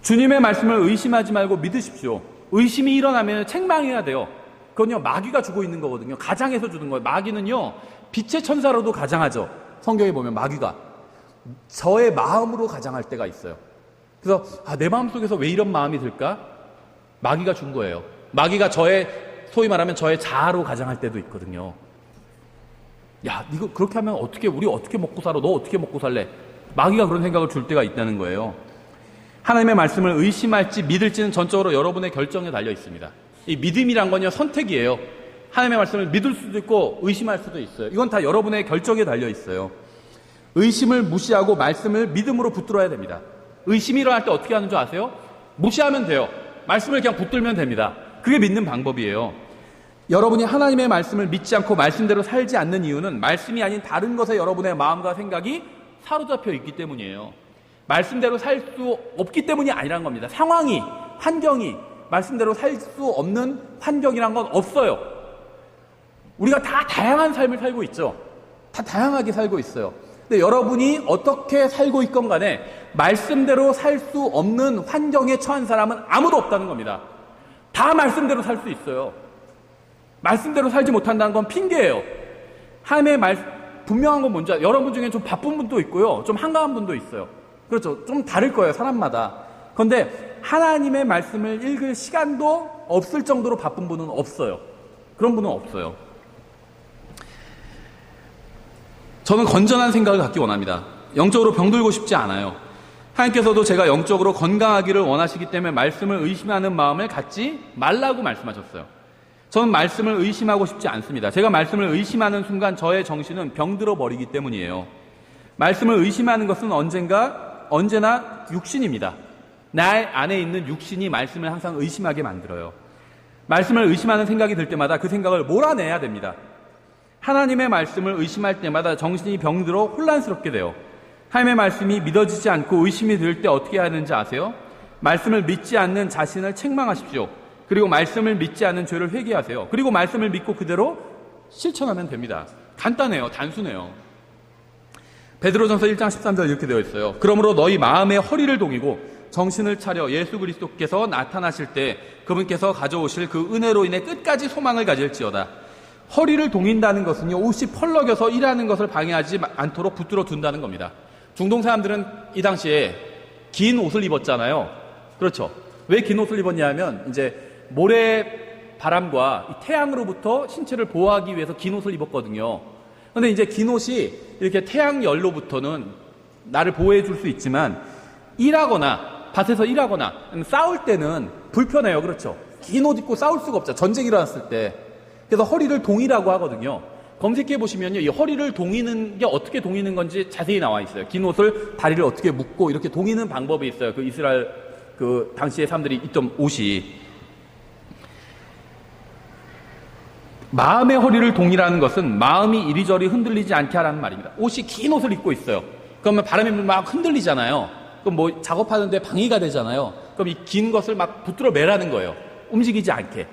주님의 말씀을 의심하지 말고 믿으십시오. 의심이 일어나면 책망해야 돼요. 그건요, 마귀가 주고 있는 거거든요. 가장해서 주는 거예요. 마귀는요, 빛의 천사로도 가장하죠. 성경에 보면 마귀가 저의 마음으로 가장할 때가 있어요. 그래서 내 마음속에서 왜 이런 마음이 들까? 마귀가 준 거예요. 마귀가 소위 말하면 저의 자아로 가장할 때도 있거든요. 야, 이거 그렇게 하면 우리 어떻게 먹고 살아? 너 어떻게 먹고 살래? 마귀가 그런 생각을 줄 때가 있다는 거예요. 하나님의 말씀을 의심할지 믿을지는 전적으로 여러분의 결정에 달려 있습니다. 이 믿음이란 건요, 선택이에요. 하나님의 말씀을 믿을 수도 있고 의심할 수도 있어요. 이건 다 여러분의 결정에 달려 있어요. 의심을 무시하고 말씀을 믿음으로 붙들어야 됩니다. 의심이 일어날 때 어떻게 하는 줄 아세요? 무시하면 돼요. 말씀을 그냥 붙들면 됩니다. 그게 믿는 방법이에요. 여러분이 하나님의 말씀을 믿지 않고 말씀대로 살지 않는 이유는 말씀이 아닌 다른 것에 여러분의 마음과 생각이 사로잡혀 있기 때문이에요. 말씀대로 살 수 없기 때문이 아니란 겁니다. 상황이, 환경이 말씀대로 살 수 없는 환경이란 건 없어요. 우리가 다 다양한 삶을 살고 있죠. 다 다양하게 살고 있어요. 근데 여러분이 어떻게 살고 있건 간에 말씀대로 살 수 없는 환경에 처한 사람은 아무도 없다는 겁니다. 다 말씀대로 살 수 있어요. 말씀대로 살지 못한다는 건 핑계예요. 하나님의 분명한 건 뭔지 여러분 중에 좀 바쁜 분도 있고요. 좀 한가한 분도 있어요. 그렇죠. 좀 다를 거예요. 사람마다. 그런데 하나님의 말씀을 읽을 시간도 없을 정도로 바쁜 분은 없어요. 그런 분은 없어요. 저는 건전한 생각을 갖기 원합니다. 영적으로 병들고 싶지 않아요. 하나님께서도 제가 영적으로 건강하기를 원하시기 때문에 말씀을 의심하는 마음을 갖지 말라고 말씀하셨어요. 저는 말씀을 의심하고 싶지 않습니다. 제가 말씀을 의심하는 순간 저의 정신은 병들어 버리기 때문이에요. 말씀을 의심하는 것은 언제나 육신입니다. 나 안에 있는 육신이 말씀을 항상 의심하게 만들어요. 말씀을 의심하는 생각이 들 때마다 그 생각을 몰아내야 됩니다. 하나님의 말씀을 의심할 때마다 정신이 병들어 혼란스럽게 돼요. 하나님의 말씀이 믿어지지 않고 의심이 들 때 어떻게 해야 하는지 아세요? 말씀을 믿지 않는 자신을 책망하십시오. 그리고 말씀을 믿지 않는 죄를 회개하세요. 그리고 말씀을 믿고 그대로 실천하면 됩니다. 간단해요. 단순해요. 베드로전서 1장 13절 이렇게 되어 있어요. 그러므로 너희 마음의 허리를 동이고 정신을 차려 예수 그리스도께서 나타나실 때 그분께서 가져오실 그 은혜로 인해 끝까지 소망을 가질지어다. 허리를 동인다는 것은요, 옷이 펄럭여서 일하는 것을 방해하지 않도록 붙들어 둔다는 겁니다. 중동 사람들은 이 당시에 긴 옷을 입었잖아요. 그렇죠. 왜 긴 옷을 입었냐 하면 이제 모래 바람과 태양으로부터 신체를 보호하기 위해서 긴 옷을 입었거든요. 그런데 이제 긴 옷이 이렇게 태양 열로부터는 나를 보호해 줄 수 있지만 일하거나 밭에서 일하거나 싸울 때는 불편해요. 그렇죠. 긴 옷 입고 싸울 수가 없죠. 전쟁이 일어났을 때. 그래서 허리를 동이라고 하거든요. 검색해 보시면요, 이 허리를 동이는 게 어떻게 동이는 건지 자세히 나와 있어요. 긴 옷을 다리를 어떻게 묶고 이렇게 동이는 방법이 있어요. 그 이스라엘 당시에 사람들이 입던 옷이. 마음의 허리를 동이라는 것은 마음이 이리저리 흔들리지 않게 하라는 말입니다. 옷이 긴 옷을 입고 있어요. 그러면 바람이 불면 막 흔들리잖아요. 그럼 뭐 작업하는데 방해가 되잖아요. 그럼 이 긴 것을 막 붙들어 매라는 거예요. 움직이지 않게.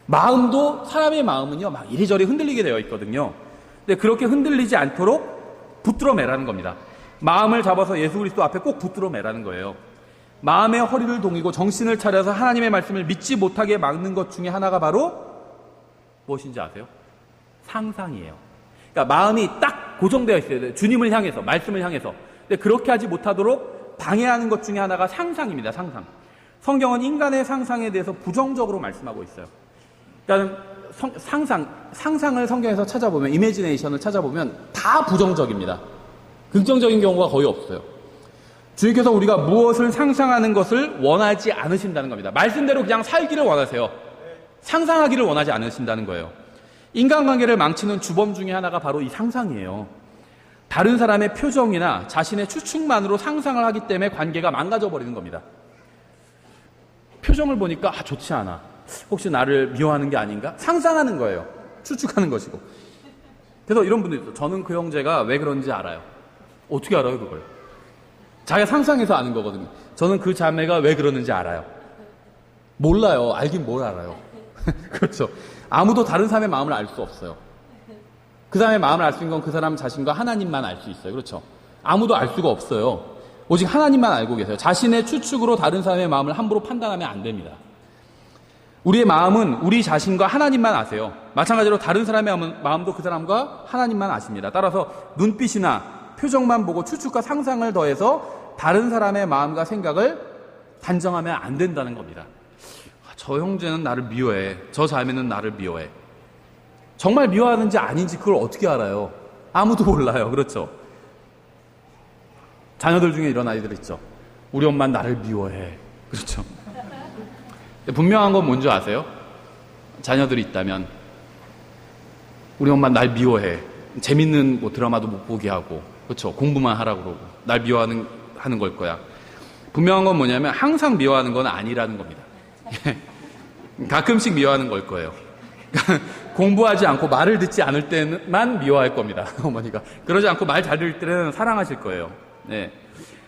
마음도, 사람의 마음은요, 막 이리저리 흔들리게 되어 있거든요. 근데 그렇게 흔들리지 않도록 붙들어 매라는 겁니다. 마음을 잡아서 예수 그리스도 앞에 꼭 붙들어 매라는 거예요. 마음의 허리를 동이고 정신을 차려서 하나님의 말씀을 믿지 못하게 막는 것 중에 하나가 바로 무엇인지 아세요? 상상이에요. 그러니까 마음이 딱 고정되어 있어야 돼요. 주님을 향해서, 말씀을 향해서. 근데 그렇게 하지 못하도록 방해하는 것 중에 하나가 상상입니다. 상상. 성경은 인간의 상상에 대해서 부정적으로 말씀하고 있어요. 그러니까 상상을 성경에서 찾아보면, 이미지네이션을 찾아보면 다 부정적입니다. 긍정적인 경우가 거의 없어요. 주님께서 우리가 무엇을 상상하는 것을 원하지 않으신다는 겁니다. 말씀대로 그냥 살기를 원하세요. 상상하기를 원하지 않으신다는 거예요. 인간관계를 망치는 주범 중에 하나가 바로 이 상상이에요. 다른 사람의 표정이나 자신의 추측만으로 상상을 하기 때문에 관계가 망가져 버리는 겁니다. 표정을 보니까 좋지 않아. 혹시 나를 미워하는 게 아닌가? 상상하는 거예요. 추측하는 것이고. 그래서 이런 분들 있어요. 저는 그 형제가 왜 그런지 알아요. 어떻게 알아요, 그걸? 자기가 상상해서 아는 거거든요. 저는 그 자매가 왜 그러는지 알아요. 몰라요. 알긴 뭘 알아요. 그렇죠. 아무도 다른 사람의 마음을 알 수 없어요. 그 사람의 마음을 알 수 있는 건 그 사람 자신과 하나님만 알 수 있어요. 그렇죠. 아무도 알 수가 없어요. 오직 하나님만 알고 계세요. 자신의 추측으로 다른 사람의 마음을 함부로 판단하면 안 됩니다. 우리의 마음은 우리 자신과 하나님만 아세요. 마찬가지로 다른 사람의 마음도 그 사람과 하나님만 아십니다. 따라서 눈빛이나 표정만 보고 추측과 상상을 더해서 다른 사람의 마음과 생각을 단정하면 안 된다는 겁니다. 저 형제는 나를 미워해. 저 자매는 나를 미워해. 정말 미워하는지 아닌지 그걸 어떻게 알아요? 아무도 몰라요. 그렇죠? 자녀들 중에 이런 아이들 있죠. 우리 엄마는 나를 미워해. 그렇죠? 분명한 건 뭔지 아세요? 자녀들이 있다면 우리 엄마는 날 미워해. 재밌는 드라마도 못 보게 하고, 그렇죠? 공부만 하라고 그러고 날 미워하는 걸 거야. 분명한 건 뭐냐면 항상 미워하는 건 아니라는 겁니다. 가끔씩 미워하는 걸 거예요. 공부하지 않고 말을 듣지 않을 때만 미워할 겁니다. 어머니가. 그러지 않고 말 잘 들을 때는 사랑하실 거예요. 네.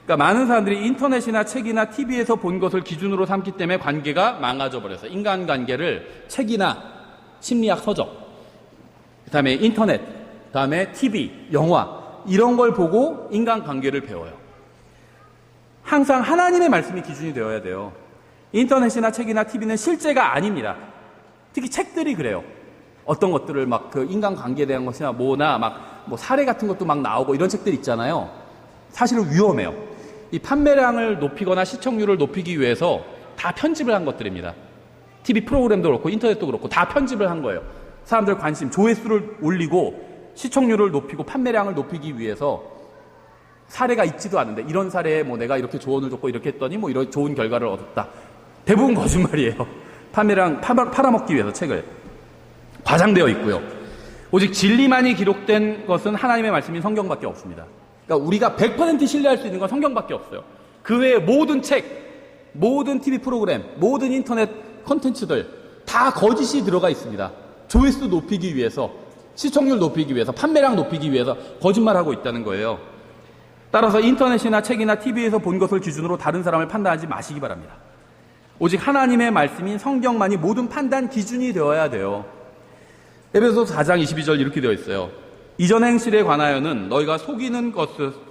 그러니까 많은 사람들이 인터넷이나 책이나 TV에서 본 것을 기준으로 삼기 때문에 관계가 망가져 버려서 인간관계를 책이나 심리학 서적, 그다음에 인터넷, 그다음에 TV, 영화 이런 걸 보고 인간관계를 배워요. 항상 하나님의 말씀이 기준이 되어야 돼요. 인터넷이나 책이나 TV는 실제가 아닙니다. 특히 책들이 그래요. 어떤 것들을 막 그 인간관계에 대한 것이나 뭐 사례 같은 것도 막 나오고 이런 책들 있잖아요. 사실은 위험해요. 이 판매량을 높이거나 시청률을 높이기 위해서 다 편집을 한 것들입니다. TV 프로그램도 그렇고 인터넷도 그렇고 다 편집을 한 거예요. 사람들 관심, 조회수를 올리고 시청률을 높이고 판매량을 높이기 위해서 사례가 있지도 않은데 이런 사례에 내가 이렇게 조언을 줬고 이렇게 했더니 이런 좋은 결과를 얻었다. 대부분 거짓말이에요. 판매량 팔아먹기 위해서 책을 과장되어 있고요. 오직 진리만이 기록된 것은 하나님의 말씀인 성경밖에 없습니다. 그러니까 우리가 100% 신뢰할 수 있는 건 성경밖에 없어요. 그 외에 모든 책, 모든 TV 프로그램, 모든 인터넷 콘텐츠들 다 거짓이 들어가 있습니다. 조회수 높이기 위해서, 시청률 높이기 위해서, 판매량 높이기 위해서 거짓말하고 있다는 거예요. 따라서 인터넷이나 책이나 TV에서 본 것을 기준으로 다른 사람을 판단하지 마시기 바랍니다. 오직 하나님의 말씀인 성경만이 모든 판단 기준이 되어야 돼요. 에베소서 4장 22절 이렇게 되어 있어요. 이전 행실에 관하여는 너희가 속이는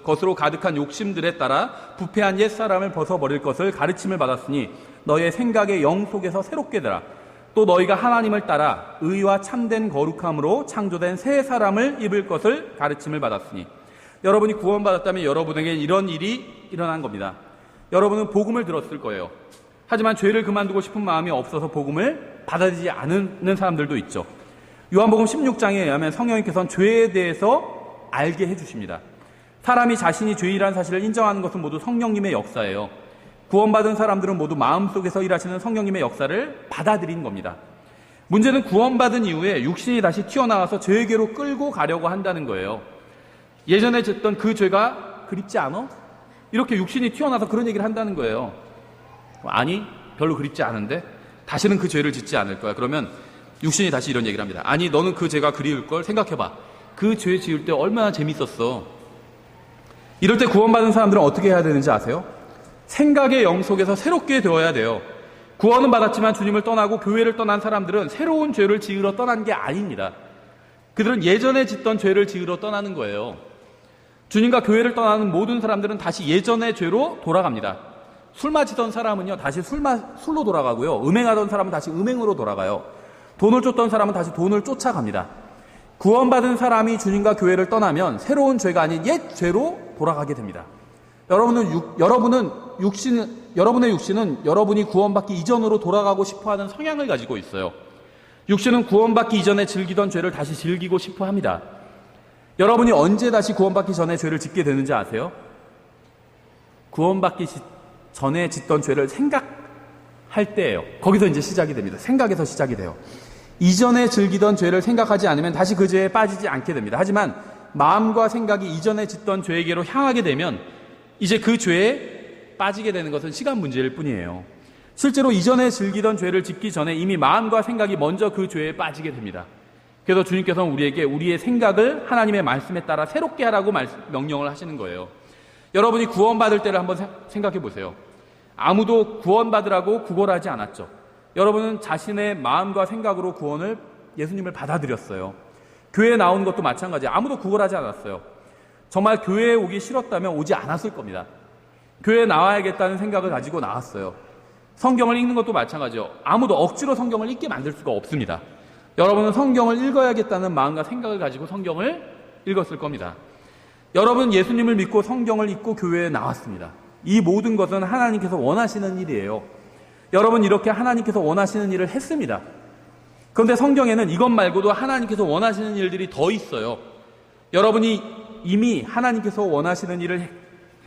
것으로 가득한 욕심들에 따라 부패한 옛사람을 벗어버릴 것을 가르침을 받았으니 너희의 생각의 영 속에서 새롭게 되라. 또 너희가 하나님을 따라 의와 참된 거룩함으로 창조된 새 사람을 입을 것을 가르침을 받았으니 여러분이 구원받았다면 여러분에게 이런 일이 일어난 겁니다. 여러분은 복음을 들었을 거예요. 하지만 죄를 그만두고 싶은 마음이 없어서 복음을 받아들이지 않는 사람들도 있죠. 요한복음 16장에 의하면 성령님께서는 죄에 대해서 알게 해주십니다. 사람이 자신이 죄인이라는 사실을 인정하는 것은 모두 성령님의 역사예요. 구원받은 사람들은 모두 마음속에서 일하시는 성령님의 역사를 받아들인 겁니다. 문제는 구원받은 이후에 육신이 다시 튀어나와서 죄에게로 끌고 가려고 한다는 거예요. 예전에 짓던 그 죄가 그립지 않아? 이렇게 육신이 튀어나와서 그런 얘기를 한다는 거예요. 아니, 별로 그립지 않은데 다시는 그 죄를 짓지 않을 거야. 그러면 육신이 다시 이런 얘기를 합니다. 아니, 너는 그 죄가 그리울 걸 생각해봐. 그 죄 지을 때 얼마나 재밌었어. 이럴 때 구원받은 사람들은 어떻게 해야 되는지 아세요? 생각의 영 속에서 새롭게 되어야 돼요. 구원은 받았지만 주님을 떠나고 교회를 떠난 사람들은 새로운 죄를 지으러 떠난 게 아닙니다. 그들은 예전에 짓던 죄를 지으러 떠나는 거예요. 주님과 교회를 떠나는 모든 사람들은 다시 예전의 죄로 돌아갑니다. 술 마시던 사람은요, 다시 술로 돌아가고요. 음행하던 사람은 다시 음행으로 돌아가요. 돈을 쫓던 사람은 다시 돈을 쫓아갑니다. 구원받은 사람이 주님과 교회를 떠나면 새로운 죄가 아닌 옛 죄로 돌아가게 됩니다. 여러분의 육신은 여러분이 구원받기 이전으로 돌아가고 싶어하는 성향을 가지고 있어요. 육신은 구원받기 이전에 즐기던 죄를 다시 즐기고 싶어 합니다. 여러분이 언제 다시 구원받기 전에 죄를 짓게 되는지 아세요? 구원받기 전에 짓던 죄를 생각할 때예요. 거기서 이제 시작이 됩니다. 생각에서 시작이 돼요. 이전에 즐기던 죄를 생각하지 않으면 다시 그 죄에 빠지지 않게 됩니다. 하지만 마음과 생각이 이전에 짓던 죄에게로 향하게 되면 이제 그 죄에 빠지게 되는 것은 시간 문제일 뿐이에요. 실제로 이전에 즐기던 죄를 짓기 전에 이미 마음과 생각이 먼저 그 죄에 빠지게 됩니다. 그래서 주님께서는 우리에게 우리의 생각을 하나님의 말씀에 따라 새롭게 하라고 명령을 하시는 거예요. 여러분이 구원받을 때를 한번 생각해 보세요. 아무도 구원받으라고 구걸하지 않았죠. 여러분은 자신의 마음과 생각으로 예수님을 받아들였어요. 교회에 나온 것도 마찬가지예요. 아무도 구걸하지 않았어요. 정말 교회에 오기 싫었다면 오지 않았을 겁니다. 교회에 나와야겠다는 생각을 가지고 나왔어요. 성경을 읽는 것도 마찬가지요. 아무도 억지로 성경을 읽게 만들 수가 없습니다. 여러분은 성경을 읽어야겠다는 마음과 생각을 가지고 성경을 읽었을 겁니다. 여러분 예수님을 믿고 성경을 읽고 교회에 나왔습니다. 이 모든 것은 하나님께서 원하시는 일이에요. 여러분 이렇게 하나님께서 원하시는 일을 했습니다. 그런데 성경에는 이것 말고도 하나님께서 원하시는 일들이 더 있어요. 여러분이 이미 하나님께서 원하시는 일을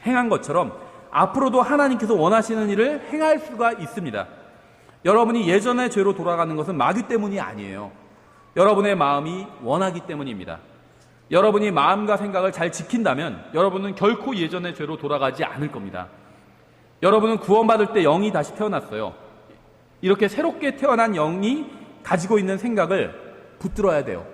행한 것처럼 앞으로도 하나님께서 원하시는 일을 행할 수가 있습니다. 여러분이 예전의 죄로 돌아가는 것은 마귀 때문이 아니에요. 여러분의 마음이 원하기 때문입니다. 여러분이 마음과 생각을 잘 지킨다면 여러분은 결코 예전의 죄로 돌아가지 않을 겁니다. 여러분은 구원받을 때 영이 다시 태어났어요. 이렇게 새롭게 태어난 영이 가지고 있는 생각을 붙들어야 돼요.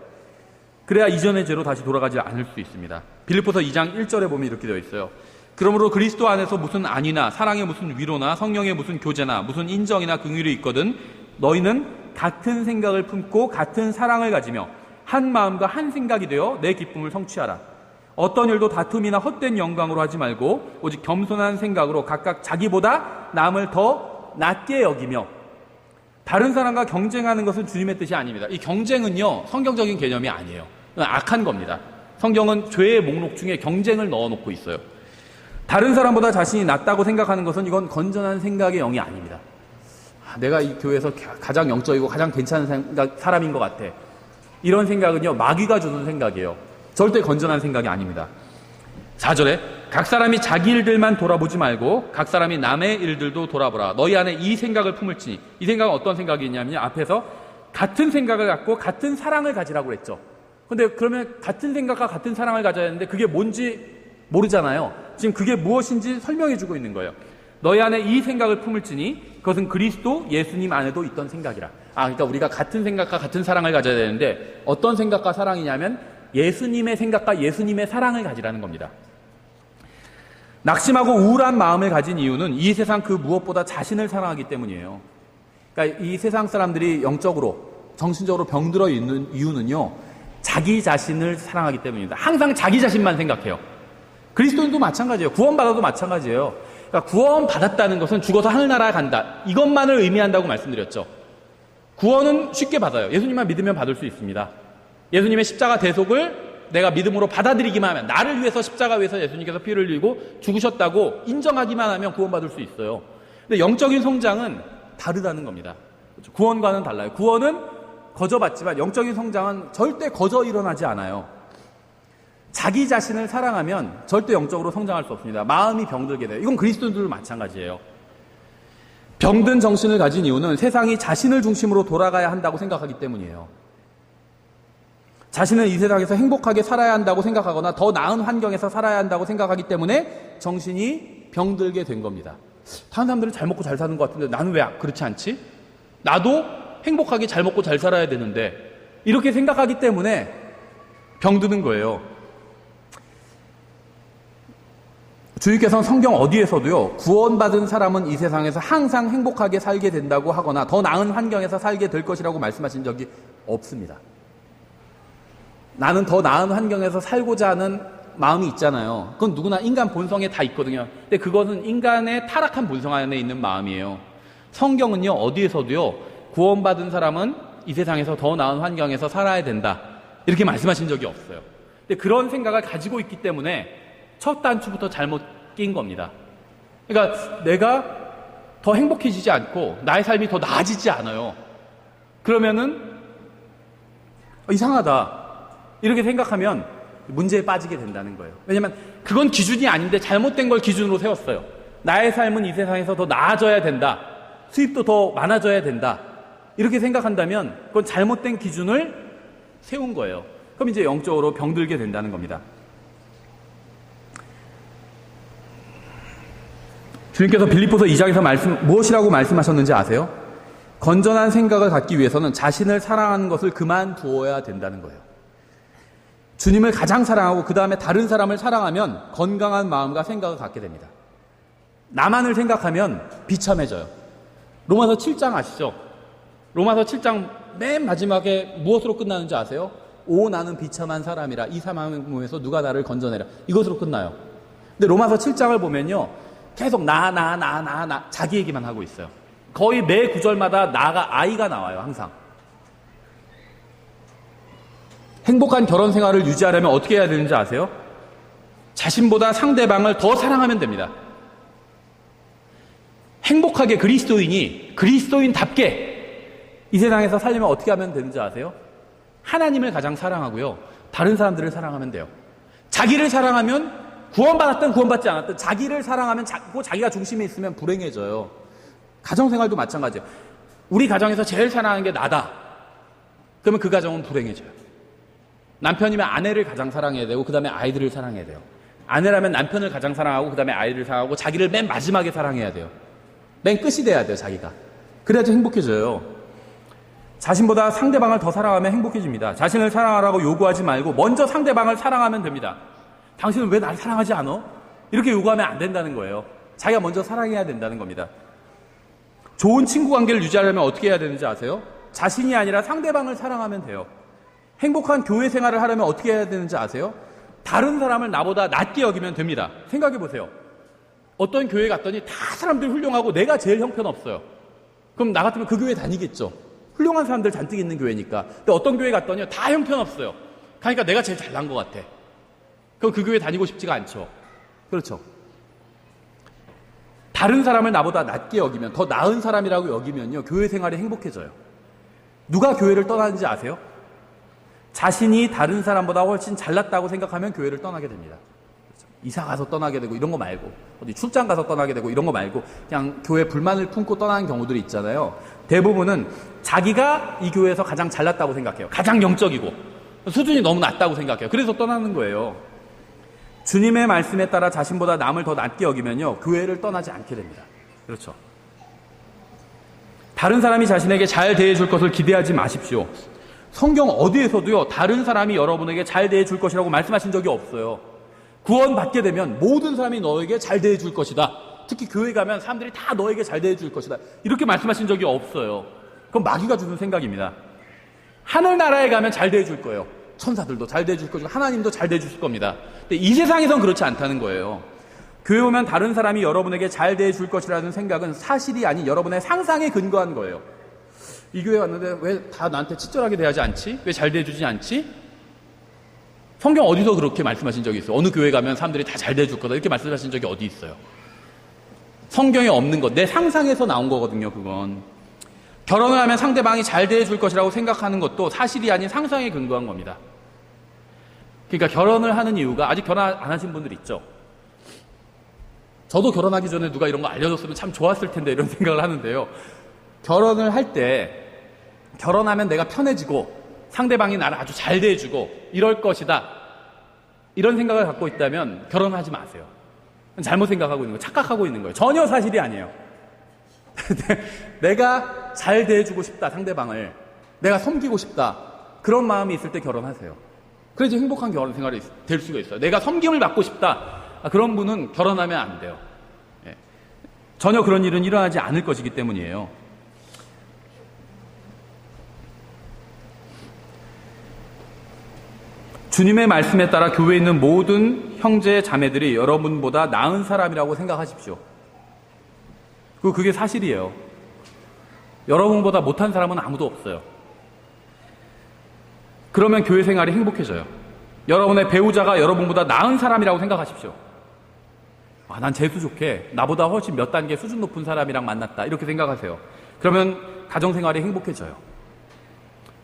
그래야 이전의 죄로 다시 돌아가지 않을 수 있습니다. 빌립보서 2장 1절에 보면 이렇게 되어 있어요. 그러므로 그리스도 안에서 무슨 안위나 사랑의 무슨 위로나 성령의 무슨 교제나 무슨 인정이나 긍휼이 있거든 너희는 같은 생각을 품고 같은 사랑을 가지며 한 마음과 한 생각이 되어 내 기쁨을 성취하라. 어떤 일도 다툼이나 헛된 영광으로 하지 말고 오직 겸손한 생각으로 각각 자기보다 남을 더 낮게 여기며 다른 사람과 경쟁하는 것은 주님의 뜻이 아닙니다. 이 경쟁은요 성경적인 개념이 아니에요. 악한 겁니다. 성경은 죄의 목록 중에 경쟁을 넣어놓고 있어요. 다른 사람보다 자신이 낫다고 생각하는 것은 이건 건전한 생각의 영이 아닙니다. 내가 이 교회에서 가장 영적이고 가장 괜찮은 사람인 것 같아. 이런 생각은요 마귀가 주는 생각이에요. 절대 건전한 생각이 아닙니다. 4절에 각 사람이 자기 일들만 돌아보지 말고 각 사람이 남의 일들도 돌아보라. 너희 안에 이 생각을 품을지니. 이 생각은 어떤 생각이 있냐면요 앞에서 같은 생각을 갖고 같은 사랑을 가지라고 그랬죠. 근데 그러면 같은 생각과 같은 사랑을 가져야 하는데 그게 뭔지 모르잖아요. 지금 그게 무엇인지 설명해 주고 있는 거예요. 너희 안에 이 생각을 품을지니 그것은 그리스도 예수님 안에도 있던 생각이라. 그러니까 우리가 같은 생각과 같은 사랑을 가져야 되는데 어떤 생각과 사랑이냐면 예수님의 생각과 예수님의 사랑을 가지라는 겁니다. 낙심하고 우울한 마음을 가진 이유는 이 세상 그 무엇보다 자신을 사랑하기 때문이에요. 그러니까 이 세상 사람들이 영적으로 정신적으로 병들어 있는 이유는요 자기 자신을 사랑하기 때문입니다. 항상 자기 자신만 생각해요. 그리스도인도 마찬가지예요. 구원받아도 마찬가지예요. 그러니까 구원받았다는 것은 죽어서 하늘나라에 간다. 이것만을 의미한다고 말씀드렸죠. 구원은 쉽게 받아요. 예수님만 믿으면 받을 수 있습니다. 예수님의 십자가 대속을 내가 믿음으로 받아들이기만 하면 나를 위해서 십자가 위에서 예수님께서 피를 흘리고 죽으셨다고 인정하기만 하면 구원받을 수 있어요. 근데 영적인 성장은 다르다는 겁니다. 구원과는 달라요. 구원은 거저받지만 영적인 성장은 절대 거저 일어나지 않아요. 자기 자신을 사랑하면 절대 영적으로 성장할 수 없습니다. 마음이 병들게 돼요. 이건 그리스도인들도 마찬가지예요. 병든 정신을 가진 이유는 세상이 자신을 중심으로 돌아가야 한다고 생각하기 때문이에요. 자신은 이 세상에서 행복하게 살아야 한다고 생각하거나 더 나은 환경에서 살아야 한다고 생각하기 때문에 정신이 병들게 된 겁니다. 다른 사람들은 잘 먹고 잘 사는 것 같은데 나는 왜 그렇지 않지? 나도 행복하게 잘 먹고 잘 살아야 되는데 이렇게 생각하기 때문에 병드는 거예요. 주님께서는 성경 어디에서도요 구원받은 사람은 이 세상에서 항상 행복하게 살게 된다고 하거나 더 나은 환경에서 살게 될 것이라고 말씀하신 적이 없습니다. 나는 더 나은 환경에서 살고자 하는 마음이 있잖아요. 그건 누구나 인간 본성에 다 있거든요. 근데 그것은 인간의 타락한 본성 안에 있는 마음이에요. 성경은요 어디에서도요 구원받은 사람은 이 세상에서 더 나은 환경에서 살아야 된다 이렇게 말씀하신 적이 없어요. 근데 그런 생각을 가지고 있기 때문에 첫 단추부터 잘못 낀 겁니다. 그러니까 내가 더 행복해지지 않고 나의 삶이 더 나아지지 않아요. 그러면은 이상하다 이렇게 생각하면 문제에 빠지게 된다는 거예요. 왜냐하면 그건 기준이 아닌데 잘못된 걸 기준으로 세웠어요. 나의 삶은 이 세상에서 더 나아져야 된다. 수입도 더 많아져야 된다. 이렇게 생각한다면 그건 잘못된 기준을 세운 거예요. 그럼 이제 영적으로 병들게 된다는 겁니다. 주님께서 빌립보서 2장에서 무엇이라고 말씀하셨는지 아세요? 건전한 생각을 갖기 위해서는 자신을 사랑하는 것을 그만두어야 된다는 거예요. 주님을 가장 사랑하고 그 다음에 다른 사람을 사랑하면 건강한 마음과 생각을 갖게 됩니다. 나만을 생각하면 비참해져요. 로마서 7장 아시죠? 로마서 7장 맨 마지막에 무엇으로 끝나는지 아세요? 오 나는 비참한 사람이라 이 사망의 몸에서 누가 나를 건져내라. 이것으로 끝나요. 근데 로마서 7장을 보면요. 계속 나 자기 얘기만 하고 있어요. 거의 매 구절마다 나가 아이가 나와요. 항상. 행복한 결혼 생활을 유지하려면 어떻게 해야 되는지 아세요? 자신보다 상대방을 더 사랑하면 됩니다. 행복하게 그리스도인답게 이 세상에서 살려면 어떻게 하면 되는지 아세요? 하나님을 가장 사랑하고요. 다른 사람들을 사랑하면 돼요. 자기를 사랑하면 구원받았든 구원받지 않았든 자기를 사랑하면 자기가 중심에 있으면 불행해져요. 가정생활도 마찬가지예요. 우리 가정에서 제일 사랑하는 게 나다. 그러면 그 가정은 불행해져요. 남편이면 아내를 가장 사랑해야 되고 그 다음에 아이들을 사랑해야 돼요. 아내라면 남편을 가장 사랑하고 그 다음에 아이를 사랑하고 자기를 맨 마지막에 사랑해야 돼요. 맨 끝이 돼야 돼요. 자기가. 그래야지 행복해져요. 자신보다 상대방을 더 사랑하면 행복해집니다. 자신을 사랑하라고 요구하지 말고 먼저 상대방을 사랑하면 됩니다. 당신은 왜 나를 사랑하지 않아? 이렇게 요구하면 안 된다는 거예요. 자기가 먼저 사랑해야 된다는 겁니다. 좋은 친구 관계를 유지하려면 어떻게 해야 되는지 아세요? 자신이 아니라 상대방을 사랑하면 돼요. 행복한 교회 생활을 하려면 어떻게 해야 되는지 아세요? 다른 사람을 나보다 낮게 여기면 됩니다. 생각해 보세요. 어떤 교회 갔더니 다 사람들이 훌륭하고 내가 제일 형편없어요. 그럼 나 같으면 그 교회 다니겠죠. 훌륭한 사람들 잔뜩 있는 교회니까. 근데 어떤 교회 갔더니 다 형편없어요. 그러니까 내가 제일 잘난 것 같아. 그럼 그 교회 다니고 싶지가 않죠. 그렇죠. 다른 사람을 나보다 낮게 여기면, 더 나은 사람이라고 여기면요, 교회 생활이 행복해져요. 누가 교회를 떠나는지 아세요? 자신이 다른 사람보다 훨씬 잘났다고 생각하면 교회를 떠나게 됩니다. 그렇죠? 이사 가서 떠나게 되고 이런 거 말고, 어디 출장 가서 떠나게 되고 이런 거 말고 그냥 교회에 불만을 품고 떠나는 경우들이 있잖아요. 대부분은 자기가 이 교회에서 가장 잘났다고 생각해요. 가장 영적이고 수준이 너무 낮다고 생각해요. 그래서 떠나는 거예요. 주님의 말씀에 따라 자신보다 남을 더 낮게 여기면요, 교회를 떠나지 않게 됩니다. 그렇죠. 다른 사람이 자신에게 잘 대해줄 것을 기대하지 마십시오. 성경 어디에서도요, 다른 사람이 여러분에게 잘 대해줄 것이라고 말씀하신 적이 없어요. 구원받게 되면 모든 사람이 너에게 잘 대해줄 것이다. 특히 교회 가면 사람들이 다 너에게 잘 대해줄 것이다. 이렇게 말씀하신 적이 없어요. 그건 마귀가 주는 생각입니다. 하늘나라에 가면 잘 대해줄 거예요. 천사들도 잘 대해줄 것이고 하나님도 잘 대해줄 겁니다. 근데 이 세상에선 그렇지 않다는 거예요. 교회 오면 다른 사람이 여러분에게 잘 대해줄 것이라는 생각은 사실이 아닌 여러분의 상상에 근거한 거예요. 이 교회 왔는데 왜 다 나한테 친절하게 대하지 않지? 왜 잘 대해주지 않지? 성경 어디서 그렇게 말씀하신 적이 있어요? 어느 교회 가면 사람들이 다 잘 대해줄 거다 이렇게 말씀하신 적이 어디 있어요? 성경에 없는 것, 내 상상에서 나온 거거든요. 그건 결혼을 하면 상대방이 잘 대해줄 것이라고 생각하는 것도 사실이 아닌 상상에 근거한 겁니다. 그러니까 결혼을 하는 이유가, 아직 결혼 안 하신 분들 있죠? 저도 결혼하기 전에 누가 이런 거 알려줬으면 참 좋았을 텐데 이런 생각을 하는데요. 결혼을 할 때 결혼하면 내가 편해지고 상대방이 나를 아주 잘 대해주고 이럴 것이다, 이런 생각을 갖고 있다면 결혼하지 마세요. 잘못 생각하고 있는 거예요. 착각하고 있는 거예요. 전혀 사실이 아니에요. 내가 잘 대해주고 싶다, 상대방을 내가 섬기고 싶다, 그런 마음이 있을 때 결혼하세요. 그래야지 행복한 결혼 생활이 될 수가 있어요. 내가 섬김을 받고 싶다, 그런 분은 결혼하면 안 돼요. 전혀 그런 일은 일어나지 않을 것이기 때문이에요. 주님의 말씀에 따라 교회에 있는 모든 형제 자매들이 여러분보다 나은 사람이라고 생각하십시오. 그게 사실이에요. 여러분보다 못한 사람은 아무도 없어요. 그러면 교회 생활이 행복해져요. 여러분의 배우자가 여러분보다 나은 사람이라고 생각하십시오. 난 재수 좋게 나보다 훨씬 몇 단계 수준 높은 사람이랑 만났다, 이렇게 생각하세요. 그러면 가정생활이 행복해져요.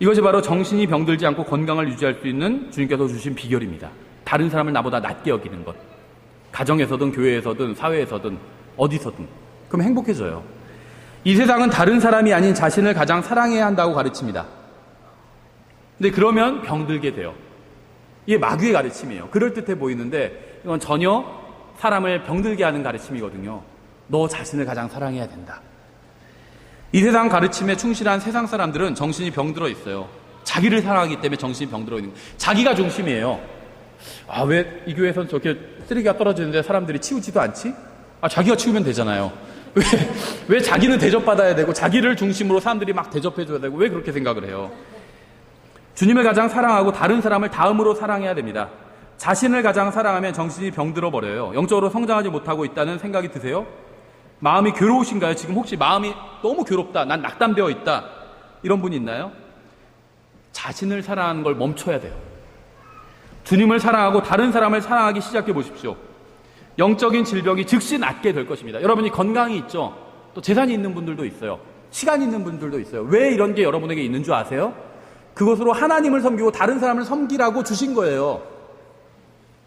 이것이 바로 정신이 병들지 않고 건강을 유지할 수 있는 주님께서 주신 비결입니다. 다른 사람을 나보다 낮게 여기는 것. 가정에서든 교회에서든 사회에서든 어디서든. 그럼 행복해져요. 이 세상은 다른 사람이 아닌 자신을 가장 사랑해야 한다고 가르칩니다. 근데 그러면 병들게 돼요. 이게 마귀의 가르침이에요. 그럴듯해 보이는데 이건 전혀 사람을 병들게 하는 가르침이거든요. 너 자신을 가장 사랑해야 된다. 이 세상 가르침에 충실한 세상 사람들은 정신이 병들어 있어요. 자기를 사랑하기 때문에 정신이 병들어 있는 거예요. 자기가 중심이에요. 아, 왜 이 교회에선 저렇게 쓰레기가 떨어지는데 사람들이 치우지도 않지? 아, 자기가 치우면 되잖아요. 왜 자기는 대접받아야 되고 자기를 중심으로 사람들이 막 대접해줘야 되고 왜 그렇게 생각을 해요? 주님을 가장 사랑하고 다른 사람을 다음으로 사랑해야 됩니다. 자신을 가장 사랑하면 정신이 병들어 버려요. 영적으로 성장하지 못하고 있다는 생각이 드세요? 마음이 괴로우신가요? 지금 혹시 마음이 너무 괴롭다, 난 낙담되어 있다, 이런 분이 있나요? 자신을 사랑하는 걸 멈춰야 돼요. 주님을 사랑하고 다른 사람을 사랑하기 시작해 보십시오. 영적인 질병이 즉시 낫게 될 것입니다. 여러분이 건강이 있죠? 또 재산이 있는 분들도 있어요. 시간이 있는 분들도 있어요. 왜 이런 게 여러분에게 있는 줄 아세요? 그것으로 하나님을 섬기고 다른 사람을 섬기라고 주신 거예요.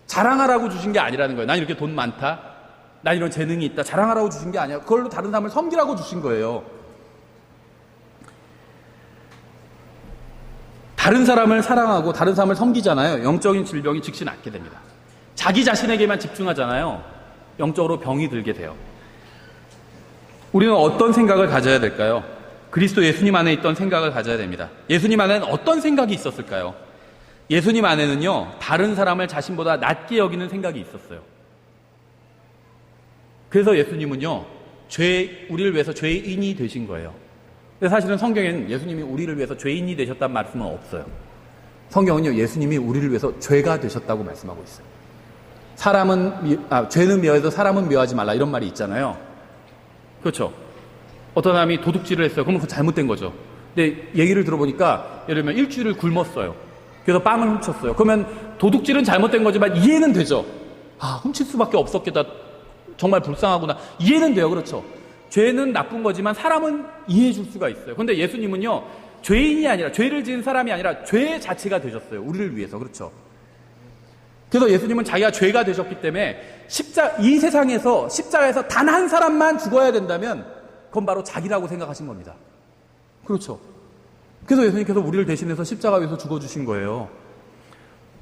자랑하라고 주신 게 아니라는 거예요. 난 이렇게 돈 많다, 난 이런 재능이 있다, 자랑하라고 주신 게 아니야. 그걸로 다른 사람을 섬기라고 주신 거예요. 다른 사람을 사랑하고 다른 사람을 섬기잖아요. 영적인 질병이 즉시 낫게 됩니다. 자기 자신에게만 집중하잖아요. 영적으로 병이 들게 돼요. 우리는 어떤 생각을 가져야 될까요? 그리스도 예수님 안에 있던 생각을 가져야 됩니다. 예수님 안에는 어떤 생각이 있었을까요? 예수님 안에는요, 다른 사람을 자신보다 낮게 여기는 생각이 있었어요. 그래서 예수님은요, 우리를 위해서 죄인이 되신 거예요. 근데 사실은 성경에는 예수님이 우리를 위해서 죄인이 되셨다는 말씀은 없어요. 성경은요, 예수님이 우리를 위해서 죄가 되셨다고 말씀하고 있어요. 죄는 미워해도 사람은 미워하지 말라, 이런 말이 있잖아요. 그렇죠? 어떤 사람이 도둑질을 했어요. 그러면 그거 잘못된 거죠. 근데 얘기를 들어보니까 예를 들면 일주일을 굶었어요. 그래서 빵을 훔쳤어요. 그러면 도둑질은 잘못된 거지만 이해는 되죠. 아, 훔칠 수밖에 없었겠다, 정말 불쌍하구나, 이해는 돼요. 그렇죠? 죄는 나쁜 거지만 사람은 이해해 줄 수가 있어요. 그런데 예수님은요, 죄인이 아니라, 죄를 지은 사람이 아니라 죄 자체가 되셨어요. 우리를 위해서. 그렇죠? 그래서 예수님은 자기가 죄가 되셨기 때문에 이 세상에서 십자가에서 단 한 사람만 죽어야 된다면 그건 바로 자기라고 생각하신 겁니다. 그렇죠? 그래서 예수님께서 우리를 대신해서 십자가 위에서 죽어주신 거예요.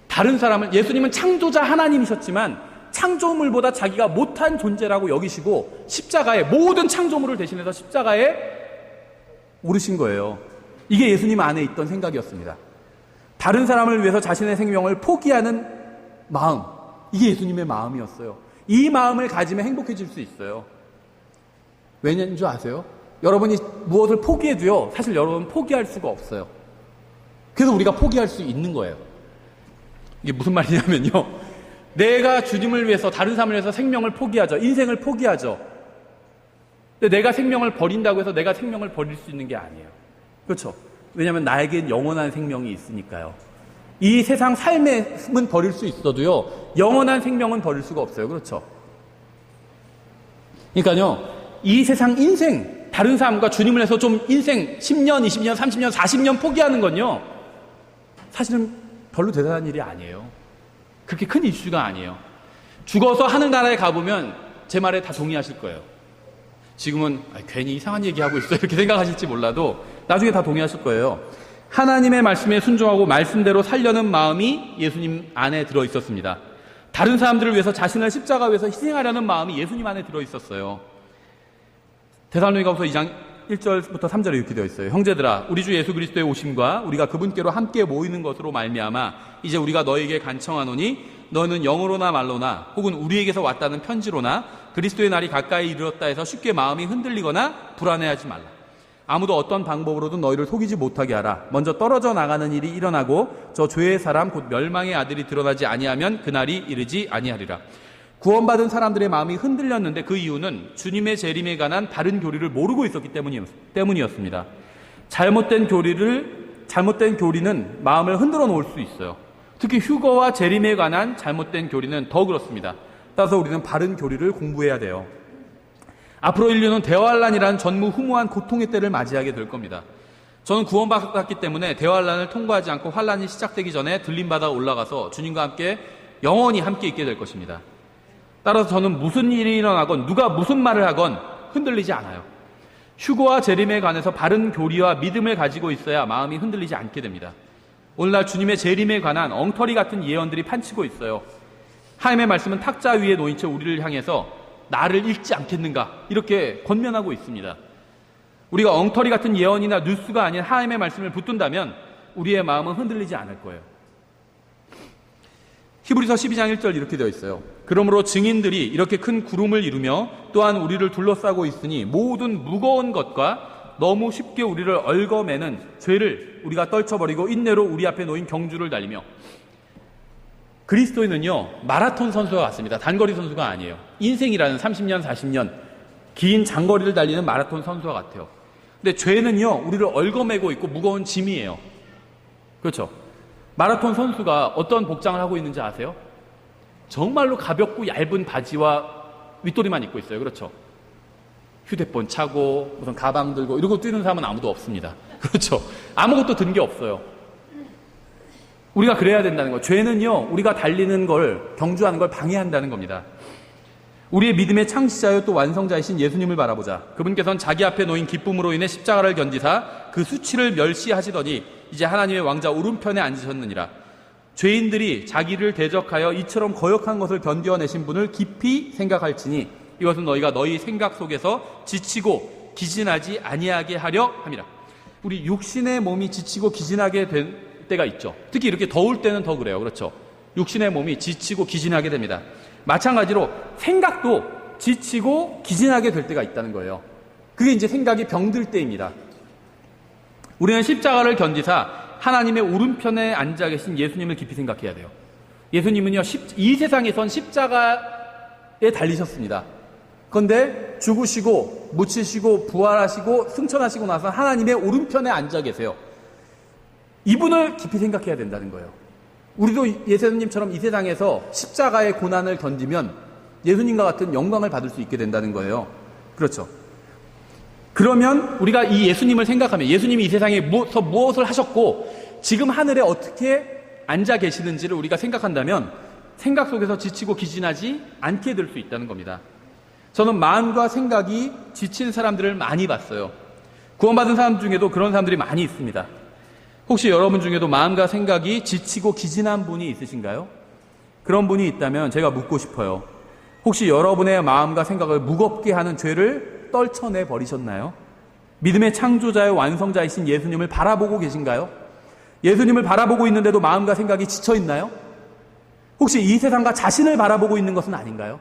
다른 사람을, 예수님은 창조자 하나님이셨지만 창조물보다 자기가 못한 존재라고 여기시고 십자가에, 모든 창조물을 대신해서 십자가에 오르신 거예요. 이게 예수님 안에 있던 생각이었습니다. 다른 사람을 위해서 자신의 생명을 포기하는 마음, 이게 예수님의 마음이었어요. 이 마음을 가지면 행복해질 수 있어요. 왜냐인 줄 아세요? 여러분이 무엇을 포기해도요, 사실 여러분 포기할 수가 없어요. 그래서 우리가 포기할 수 있는 거예요. 이게 무슨 말이냐면요, 내가 주님을 위해서, 다른 사람을 위해서 생명을 포기하죠. 인생을 포기하죠. 근데 내가 생명을 버린다고 해서 내가 생명을 버릴 수 있는 게 아니에요. 그렇죠? 왜냐하면 나에겐 영원한 생명이 있으니까요. 이 세상 삶은 버릴 수 있어도요, 영원한 생명은 버릴 수가 없어요. 그렇죠? 그러니까요, 이 세상 인생, 다른 사람과 주님을 위해서 좀 인생 10년, 20년, 30년, 40년 포기하는 건요, 사실은 별로 대단한 일이 아니에요. 그렇게 큰 이슈가 아니에요. 죽어서 하늘나라에 가보면 제 말에 다 동의하실 거예요. 지금은 괜히 이상한 얘기하고 있어, 이렇게 생각하실지 몰라도 나중에 다 동의하실 거예요. 하나님의 말씀에 순종하고 말씀대로 살려는 마음이 예수님 안에 들어있었습니다. 다른 사람들을 위해서, 자신을 십자가 위해서 희생하려는 마음이 예수님 안에 들어있었어요. 데살로니가후서 2장 1절부터 3절에 이렇게 되어 있어요. 형제들아, 우리 주 예수 그리스도의 오심과 우리가 그분께로 함께 모이는 것으로 말미암아 이제 우리가 너에게 간청하노니 너는 영으로나 말로나 혹은 우리에게서 왔다는 편지로나 그리스도의 날이 가까이 이르렀다 해서 쉽게 마음이 흔들리거나 불안해하지 말라. 아무도 어떤 방법으로든 너희를 속이지 못하게 하라. 먼저 떨어져 나가는 일이 일어나고 저 죄의 사람 곧 멸망의 아들이 드러나지 아니하면 그날이 이르지 아니하리라. 구원받은 사람들의 마음이 흔들렸는데 그 이유는 주님의 재림에 관한 바른 교리를 모르고 있었기 때문이었습니다. 잘못된 교리는 마음을 흔들어 놓을 수 있어요. 특히 휴거와 재림에 관한 잘못된 교리는 더 그렇습니다. 따라서 우리는 바른 교리를 공부해야 돼요. 앞으로 인류는 대환란이라는 전무후무한 고통의 때를 맞이하게 될 겁니다. 저는 구원받았기 때문에 대환란을 통과하지 않고 환란이 시작되기 전에 들림받아 올라가서 주님과 함께 영원히 함께 있게 될 것입니다. 따라서 저는 무슨 일이 일어나건 누가 무슨 말을 하건 흔들리지 않아요. 휴거와 재림에 관해서 바른 교리와 믿음을 가지고 있어야 마음이 흔들리지 않게 됩니다. 오늘날 주님의 재림에 관한 엉터리 같은 예언들이 판치고 있어요. 하나님의 말씀은 탁자 위에 놓인 채 우리를 향해서 나를 읽지 않겠는가, 이렇게 권면하고 있습니다. 우리가 엉터리 같은 예언이나 뉴스가 아닌 하나님의 말씀을 붙든다면 우리의 마음은 흔들리지 않을 거예요. 히브리서 12장 1절 이렇게 되어 있어요. 그러므로 증인들이 이렇게 큰 구름을 이루며 또한 우리를 둘러싸고 있으니 모든 무거운 것과 너무 쉽게 우리를 얽어매는 죄를 우리가 떨쳐버리고 인내로 우리 앞에 놓인 경주를 달리며. 그리스도인은요, 마라톤 선수와 같습니다. 단거리 선수가 아니에요. 인생이라는 30년, 40년 긴 장거리를 달리는 마라톤 선수와 같아요. 근데 죄는요, 우리를 얽어매고 있고 무거운 짐이에요. 그렇죠? 마라톤 선수가 어떤 복장을 하고 있는지 아세요? 정말로 가볍고 얇은 바지와 윗도리만 입고 있어요. 그렇죠? 휴대폰 차고 무슨 가방 들고 이러고 뛰는 사람은 아무도 없습니다. 그렇죠? 아무것도 든 게 없어요. 우리가 그래야 된다는 거예요. 죄는요, 우리가 달리는 걸, 경주하는 걸 방해한다는 겁니다. 우리의 믿음의 창시자요 또 완성자이신 예수님을 바라보자. 그분께서는 자기 앞에 놓인 기쁨으로 인해 십자가를 견디사 그 수치를 멸시하시더니 이제 하나님의 왕자 오른편에 앉으셨느니라. 죄인들이 자기를 대적하여 이처럼 거역한 것을 견뎌내신 분을 깊이 생각할지니 이것은 너희가 너희 생각 속에서 지치고 기진하지 아니하게 하려 함이라. 우리 육신의 몸이 지치고 기진하게 된 때가 있죠. 특히 이렇게 더울 때는 더 그래요. 그렇죠? 육신의 몸이 지치고 기진하게 됩니다. 마찬가지로 생각도 지치고 기진하게 될 때가 있다는 거예요. 그게 이제 생각이 병들 때입니다. 우리는 십자가를 견디사 하나님의 오른편에 앉아 계신 예수님을 깊이 생각해야 돼요. 예수님은요, 이 세상에선 십자가에 달리셨습니다. 그런데 죽으시고 묻히시고 부활하시고 승천하시고 나서 하나님의 오른편에 앉아 계세요. 이분을 깊이 생각해야 된다는 거예요. 우리도 예수님처럼 이 세상에서 십자가의 고난을 견디면 예수님과 같은 영광을 받을 수 있게 된다는 거예요. 그렇죠? 그러면 우리가 이 예수님을 생각하면 예수님이 이 세상에 무엇을 하셨고 지금 하늘에 어떻게 앉아 계시는지를 우리가 생각한다면 생각 속에서 지치고 기진하지 않게 될 수 있다는 겁니다. 저는 마음과 생각이 지친 사람들을 많이 봤어요. 구원받은 사람 중에도 그런 사람들이 많이 있습니다. 혹시 여러분 중에도 마음과 생각이 지치고 기진한 분이 있으신가요? 그런 분이 있다면 제가 묻고 싶어요. 혹시 여러분의 마음과 생각을 무겁게 하는 죄를 떨쳐내 버리셨나요? 믿음의 창조자의 완성자이신 예수님을 바라보고 계신가요? 예수님을 바라보고 있는데도 마음과 생각이 지쳐 있나요? 혹시 이 세상과 자신을 바라보고 있는 것은 아닌가요?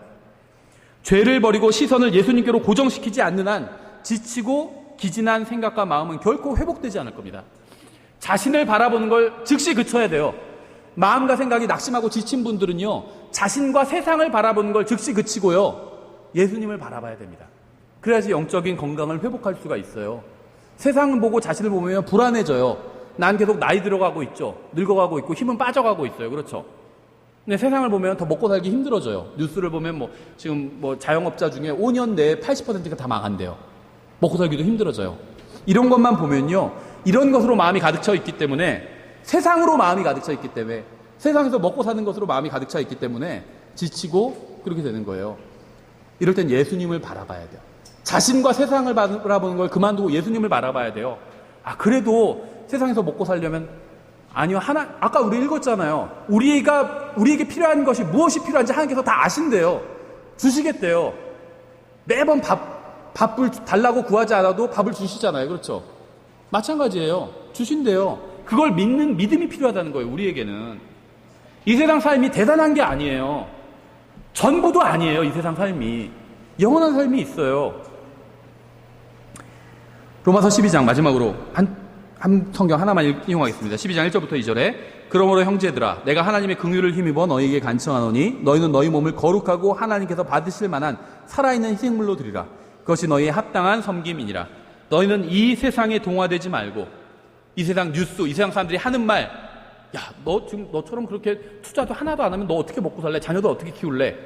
죄를 버리고 시선을 예수님께로 고정시키지 않는 한 지치고 기진한 생각과 마음은 결코 회복되지 않을 겁니다. 자신을 바라보는 걸 즉시 그쳐야 돼요. 마음과 생각이 낙심하고 지친 분들은요, 자신과 세상을 바라보는 걸 즉시 그치고요, 예수님을 바라봐야 됩니다. 그래야지 영적인 건강을 회복할 수가 있어요. 세상을 보고 자신을 보면 불안해져요. 난 계속 나이 들어가고 있죠. 늙어가고 있고 힘은 빠져가고 있어요. 그렇죠? 근데 세상을 보면 더 먹고 살기 힘들어져요. 뉴스를 보면 지금 자영업자 중에 5년 내에 80%가 다 망한대요. 먹고 살기도 힘들어져요. 이런 것만 보면요, 이런 것으로 마음이 가득 차 있기 때문에, 세상으로 마음이 가득 차 있기 때문에, 세상에서 먹고 사는 것으로 마음이 가득 차 있기 때문에 지치고 그렇게 되는 거예요. 이럴 땐 예수님을 바라봐야 돼요. 자신과 세상을 바라보는 걸 그만두고 예수님을 바라봐야 돼요. 그래도 세상에서 먹고 살려면, 아니요, 아까 우리 읽었잖아요. 우리에게 필요한 것이 무엇이 필요한지 하나님께서 다 아신대요. 주시겠대요. 매번 밥을 달라고 구하지 않아도 밥을 주시잖아요. 그렇죠? 마찬가지예요. 주신대요. 그걸 믿는 믿음이 필요하다는 거예요. 우리에게는. 이 세상 삶이 대단한 게 아니에요. 전부도 아니에요. 이 세상 삶이. 영원한 삶이 있어요. 로마서 12장 마지막으로 한 성경 하나만 인용하겠습니다. 12장 1절부터 2절에 그러므로 형제들아 내가 하나님의 긍휼을 힘입어 너희에게 간청하노니 너희는 너희 몸을 거룩하고 하나님께서 받으실 만한 살아있는 희생물로 드리라. 그것이 너희의 합당한 섬김이니라. 너희는 이 세상에 동화되지 말고, 이 세상 뉴스, 이 세상 사람들이 하는 말, 야, 너 지금 너처럼 그렇게 투자도 하나도 안 하면 너 어떻게 먹고 살래? 자녀도 어떻게 키울래?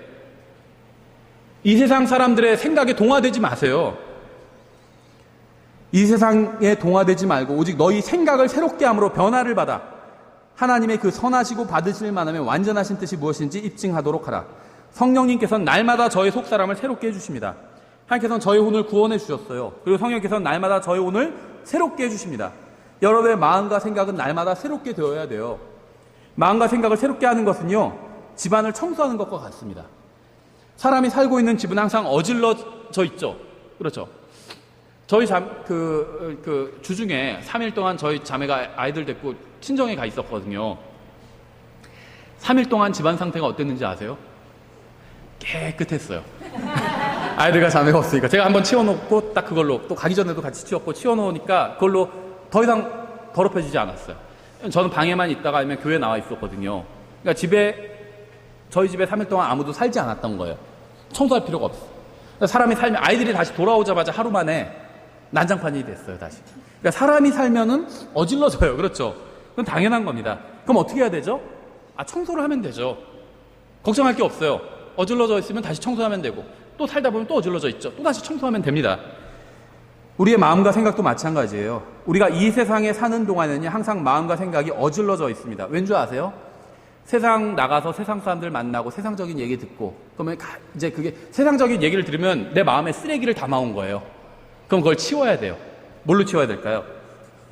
이 세상 사람들의 생각에 동화되지 마세요. 이 세상에 동화되지 말고 오직 너희 생각을 새롭게 함으로 변화를 받아 하나님의 그 선하시고 받으실 만함의 완전하신 뜻이 무엇인지 입증하도록 하라. 성령님께서는 날마다 저의 속사람을 새롭게 해주십니다. 하나님께서는 저의 혼을 구원해 주셨어요. 그리고 성령께서는 날마다 저의 혼을 새롭게 해주십니다. 여러분의 마음과 생각은 날마다 새롭게 되어야 돼요. 마음과 생각을 새롭게 하는 것은요, 집안을 청소하는 것과 같습니다. 사람이 살고 있는 집은 항상 어질러져 있죠. 그렇죠? 저희 주중에 3일 동안 저희 자매가 아이들 데리고 친정에 가 있었거든요. 3일 동안 집안 상태가 어땠는지 아세요? 깨끗했어요. 아이들과 자매가 없으니까. 제가 한번 치워놓고 딱 그걸로, 또 가기 전에도 같이 치웠고 치워놓으니까 그걸로 더 이상 더럽혀지지 않았어요. 저는 방에만 있다가 아니면 교회에 나와 있었거든요. 그러니까 저희 집에 3일 동안 아무도 살지 않았던 거예요. 청소할 필요가 없어요. 그러니까 사람이 살면, 아이들이 다시 돌아오자마자 하루 만에 난장판이 됐어요, 다시. 그러니까 사람이 살면은 어질러져요. 그렇죠? 그건 당연한 겁니다. 그럼 어떻게 해야 되죠? 청소를 하면 되죠. 걱정할 게 없어요. 어질러져 있으면 다시 청소하면 되고, 또 살다 보면 또 어질러져 있죠. 또 다시 청소하면 됩니다. 우리의 마음과 생각도 마찬가지예요. 우리가 이 세상에 사는 동안에는 항상 마음과 생각이 어질러져 있습니다. 왠지 아세요? 세상 나가서 세상 사람들 만나고 세상적인 얘기 듣고, 그러면 이제 그게 세상적인 얘기를 들으면 내 마음에 쓰레기를 담아온 거예요. 그럼 그걸 치워야 돼요. 뭘로 치워야 될까요?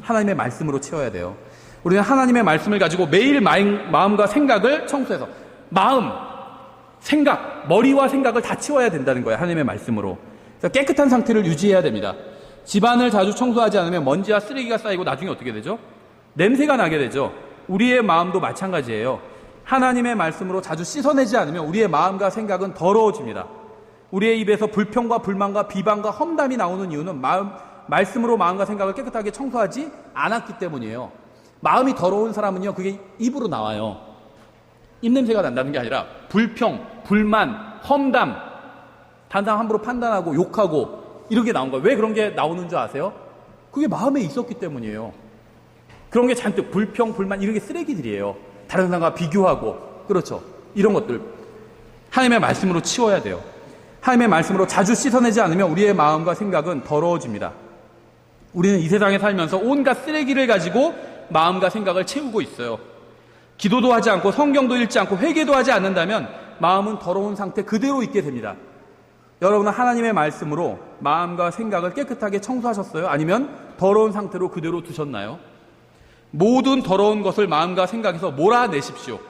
하나님의 말씀으로 치워야 돼요. 우리는 하나님의 말씀을 가지고 매일 마음과 생각을 청소해서, 마음, 생각, 머리와 생각을 다 치워야 된다는 거예요. 하나님의 말씀으로. 그래서 깨끗한 상태를 유지해야 됩니다. 집안을 자주 청소하지 않으면 먼지와 쓰레기가 쌓이고 나중에 어떻게 되죠? 냄새가 나게 되죠. 우리의 마음도 마찬가지예요. 하나님의 말씀으로 자주 씻어내지 않으면 우리의 마음과 생각은 더러워집니다. 우리의 입에서 불평과 불만과 비방과 험담이 나오는 이유는 말씀으로 마음과 생각을 깨끗하게 청소하지 않았기 때문이에요. 마음이 더러운 사람은요, 그게 입으로 나와요. 입냄새가 난다는 게 아니라 불평, 불만, 험담, 단상 함부로 판단하고 욕하고 이렇게 나온 거예요. 왜 그런 게 나오는 줄 아세요? 그게 마음에 있었기 때문이에요. 그런 게 잔뜩 불평, 불만 이런 게 쓰레기들이에요. 다른 사람과 비교하고, 그렇죠. 이런 것들 하나님의 말씀으로 치워야 돼요. 하나님의 말씀으로 자주 씻어내지 않으면 우리의 마음과 생각은 더러워집니다. 우리는 이 세상에 살면서 온갖 쓰레기를 가지고 마음과 생각을 채우고 있어요. 기도도 하지 않고 성경도 읽지 않고 회개도 하지 않는다면 마음은 더러운 상태 그대로 있게 됩니다. 여러분은 하나님의 말씀으로 마음과 생각을 깨끗하게 청소하셨어요? 아니면 더러운 상태로 그대로 두셨나요? 모든 더러운 것을 마음과 생각에서 몰아내십시오.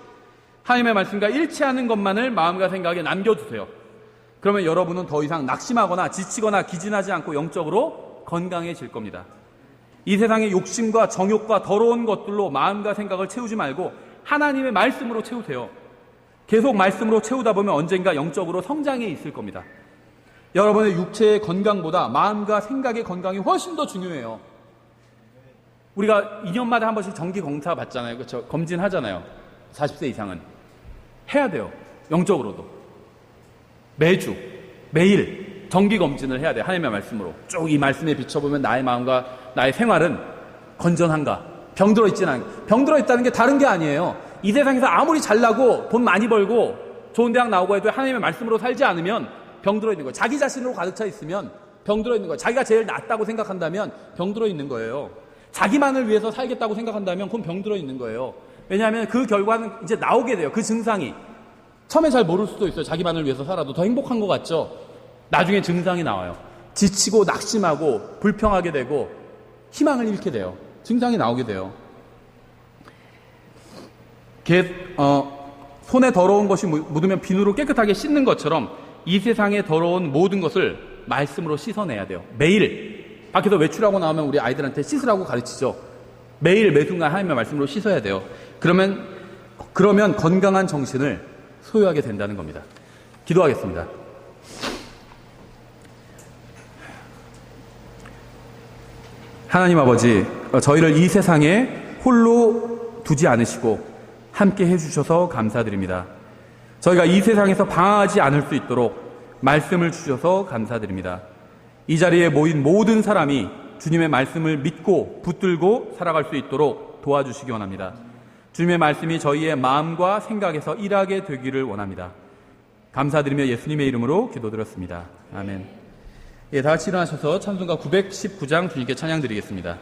하나님의 말씀과 일치하는 것만을 마음과 생각에 남겨두세요. 그러면 여러분은 더 이상 낙심하거나 지치거나 기진하지 않고 영적으로 건강해질 겁니다. 이 세상의 욕심과 정욕과 더러운 것들로 마음과 생각을 채우지 말고 하나님의 말씀으로 채우세요. 계속 말씀으로 채우다 보면 언젠가 영적으로 성장해 있을 겁니다. 여러분의 육체의 건강보다 마음과 생각의 건강이 훨씬 더 중요해요. 우리가 2년마다 한 번씩 정기 검사 받잖아요. 그렇죠? 검진하잖아요. 40세 이상은. 해야 돼요. 영적으로도. 매주, 매일 정기 검진을 해야 돼요. 하나님의 말씀으로. 쭉 이 말씀에 비춰보면 나의 마음과 나의 생활은 건전한가? 병들어 있지는 않은가? 병들어 있다는 게 다른 게 아니에요. 이 세상에서 아무리 잘나고 돈 많이 벌고 좋은 대학 나오고 해도 하나님의 말씀으로 살지 않으면 병들어 있는 거예요. 자기 자신으로 가득 차 있으면 병들어 있는 거예요. 자기가 제일 낫다고 생각한다면 병들어 있는 거예요. 자기만을 위해서 살겠다고 생각한다면 그건 병들어 있는 거예요. 왜냐하면 그 결과는 이제 나오게 돼요. 그 증상이. 처음에 잘 모를 수도 있어요. 자기만을 위해서 살아도 더 행복한 것 같죠? 나중에 증상이 나와요. 지치고 낙심하고 불평하게 되고 희망을 잃게 돼요. 증상이 나오게 돼요. 손에 더러운 것이 묻으면 비누로 깨끗하게 씻는 것처럼 이 세상에 더러운 모든 것을 말씀으로 씻어내야 돼요. 매일 밖에서 외출하고 나오면 우리 아이들한테 씻으라고 가르치죠. 매일 매순간 하나님의 말씀으로 씻어야 돼요. 그러면 건강한 정신을 소유하게 된다는 겁니다. 기도하겠습니다. 하나님 아버지, 저희를 이 세상에 홀로 두지 않으시고 함께 해주셔서 감사드립니다. 저희가 이 세상에서 방황하지 않을 수 있도록 말씀을 주셔서 감사드립니다. 이 자리에 모인 모든 사람이 주님의 말씀을 믿고 붙들고 살아갈 수 있도록 도와주시기 원합니다. 주님의 말씀이 저희의 마음과 생각에서 일하게 되기를 원합니다. 감사드리며 예수님의 이름으로 기도드렸습니다. 아멘. 다 같이 일어나셔서 찬송가 919장 주님께 찬양 드리겠습니다.